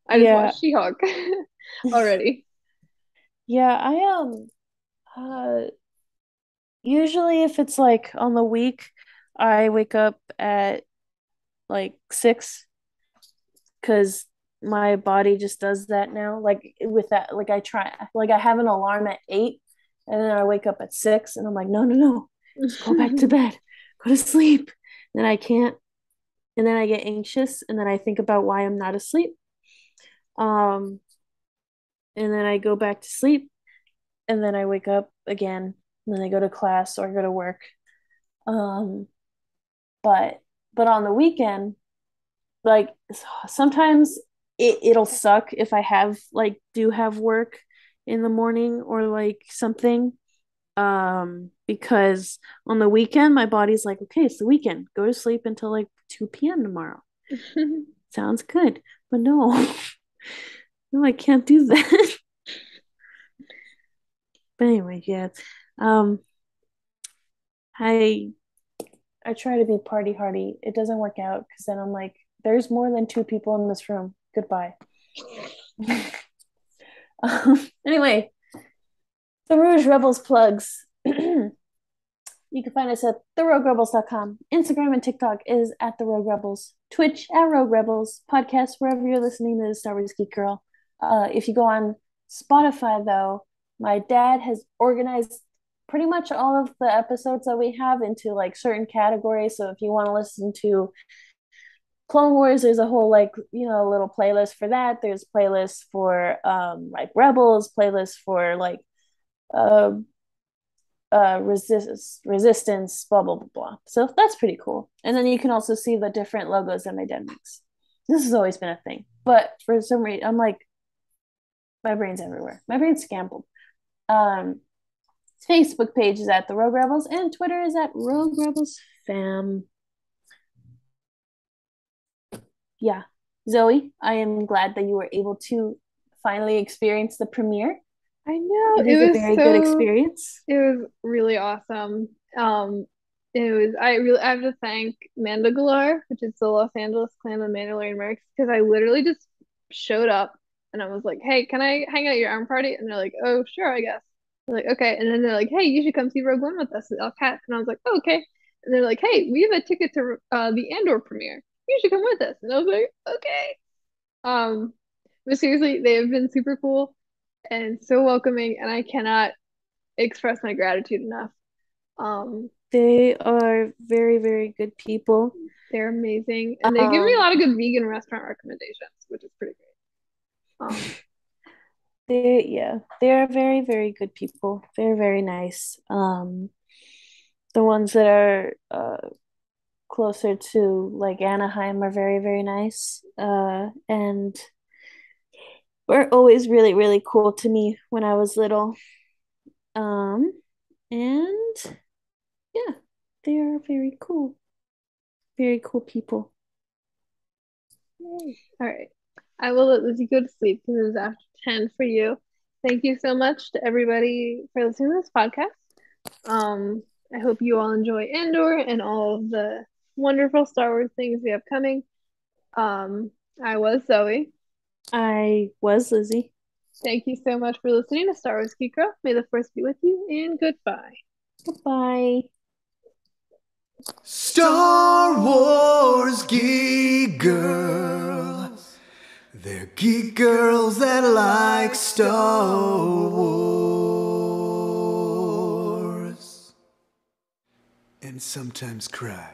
I just Yeah. watched She-Hulk already. Yeah, uh usually if it's like on the week, I wake up at like 6 because my body just does that now. Like with that, like I try, like I have an alarm at 8 and then I wake up at 6 and I'm like, no, no, no, just go back to bed, go to sleep. Then I can't, and then I get anxious and then I think about why I'm not asleep. Um, and then I go back to sleep and then I wake up again and then I go to class or I go to work. Um, but on the weekend, like sometimes it'll suck if I have like do have work in the morning or like something. Because on the weekend my body's like, okay, it's the weekend. Go to sleep until like 2 p.m. tomorrow. Sounds good. But no, no, I can't do that. But anyway, yeah. Um, I I try to be party hardy. It doesn't work out because then I'm like, there's more than two people in this room. Goodbye. Anyway, the Rouge Rebels plugs. You can find us at theroguerebels.com. Instagram and TikTok is at the Rogue Rebels. Twitch at Rogue Rebels. Podcast wherever you're listening to the Star Wars Geek Girl. If you go on Spotify, though, my dad has organized pretty much all of the episodes that we have into like certain categories. So if you want to listen to Clone Wars, there's a whole like little playlist for that. There's playlists for like Rebels, playlists for like uh resistance, blah blah blah blah. So that's pretty cool. And then you can also see the different logos that my dad makes. This has always been a thing, but for some reason, I'm like, my brain's everywhere. My brain's scrambled. Um, Facebook page is at the Rogue Rebels, and Twitter is at Rogue Rebels Fam. Yeah, Zoe, I am glad that you were able to finally experience the premiere. I know It is a very good experience. it was really awesome. It was I have to thank Mandalore, which is the Los Angeles clan of Mandalorian mercs, because I literally just showed up and I was like, "Hey, can I hang out at your arm party?" And they're like, "Oh, sure, I guess." I'm like, "Okay," and then they're like, "Hey, you should come see Rogue One with us at El Cat," and I was like, oh, "Okay." And they're like, "Hey, we have a ticket to the Andor premiere. You should come with us." And I was like, "Okay." Um, but seriously, they have been super cool and so welcoming, and I cannot express my gratitude enough. Um, They are very, very good people. they're amazing, and they give me a Um, lot of good vegan restaurant recommendations, which is pretty great. they're very, very good people. They're very nice. The ones that are closer to like Anaheim are very, very nice. And were always really, really cool to me when I was little. Um, and yeah, they are very cool. Very cool people. All right. I will let Lizzie go to sleep because it is after 10 for you. Thank you so much to everybody for listening to this podcast. I hope you all enjoy Andor and all of the wonderful Star Wars things we have coming. I was Zoe. I was Lizzie. Thank you so much for listening to Star Wars Geek Girl. May the force be with you, and goodbye. Goodbye. Star Wars Geek Girls. They're geek girls that like Star Wars. And sometimes cry.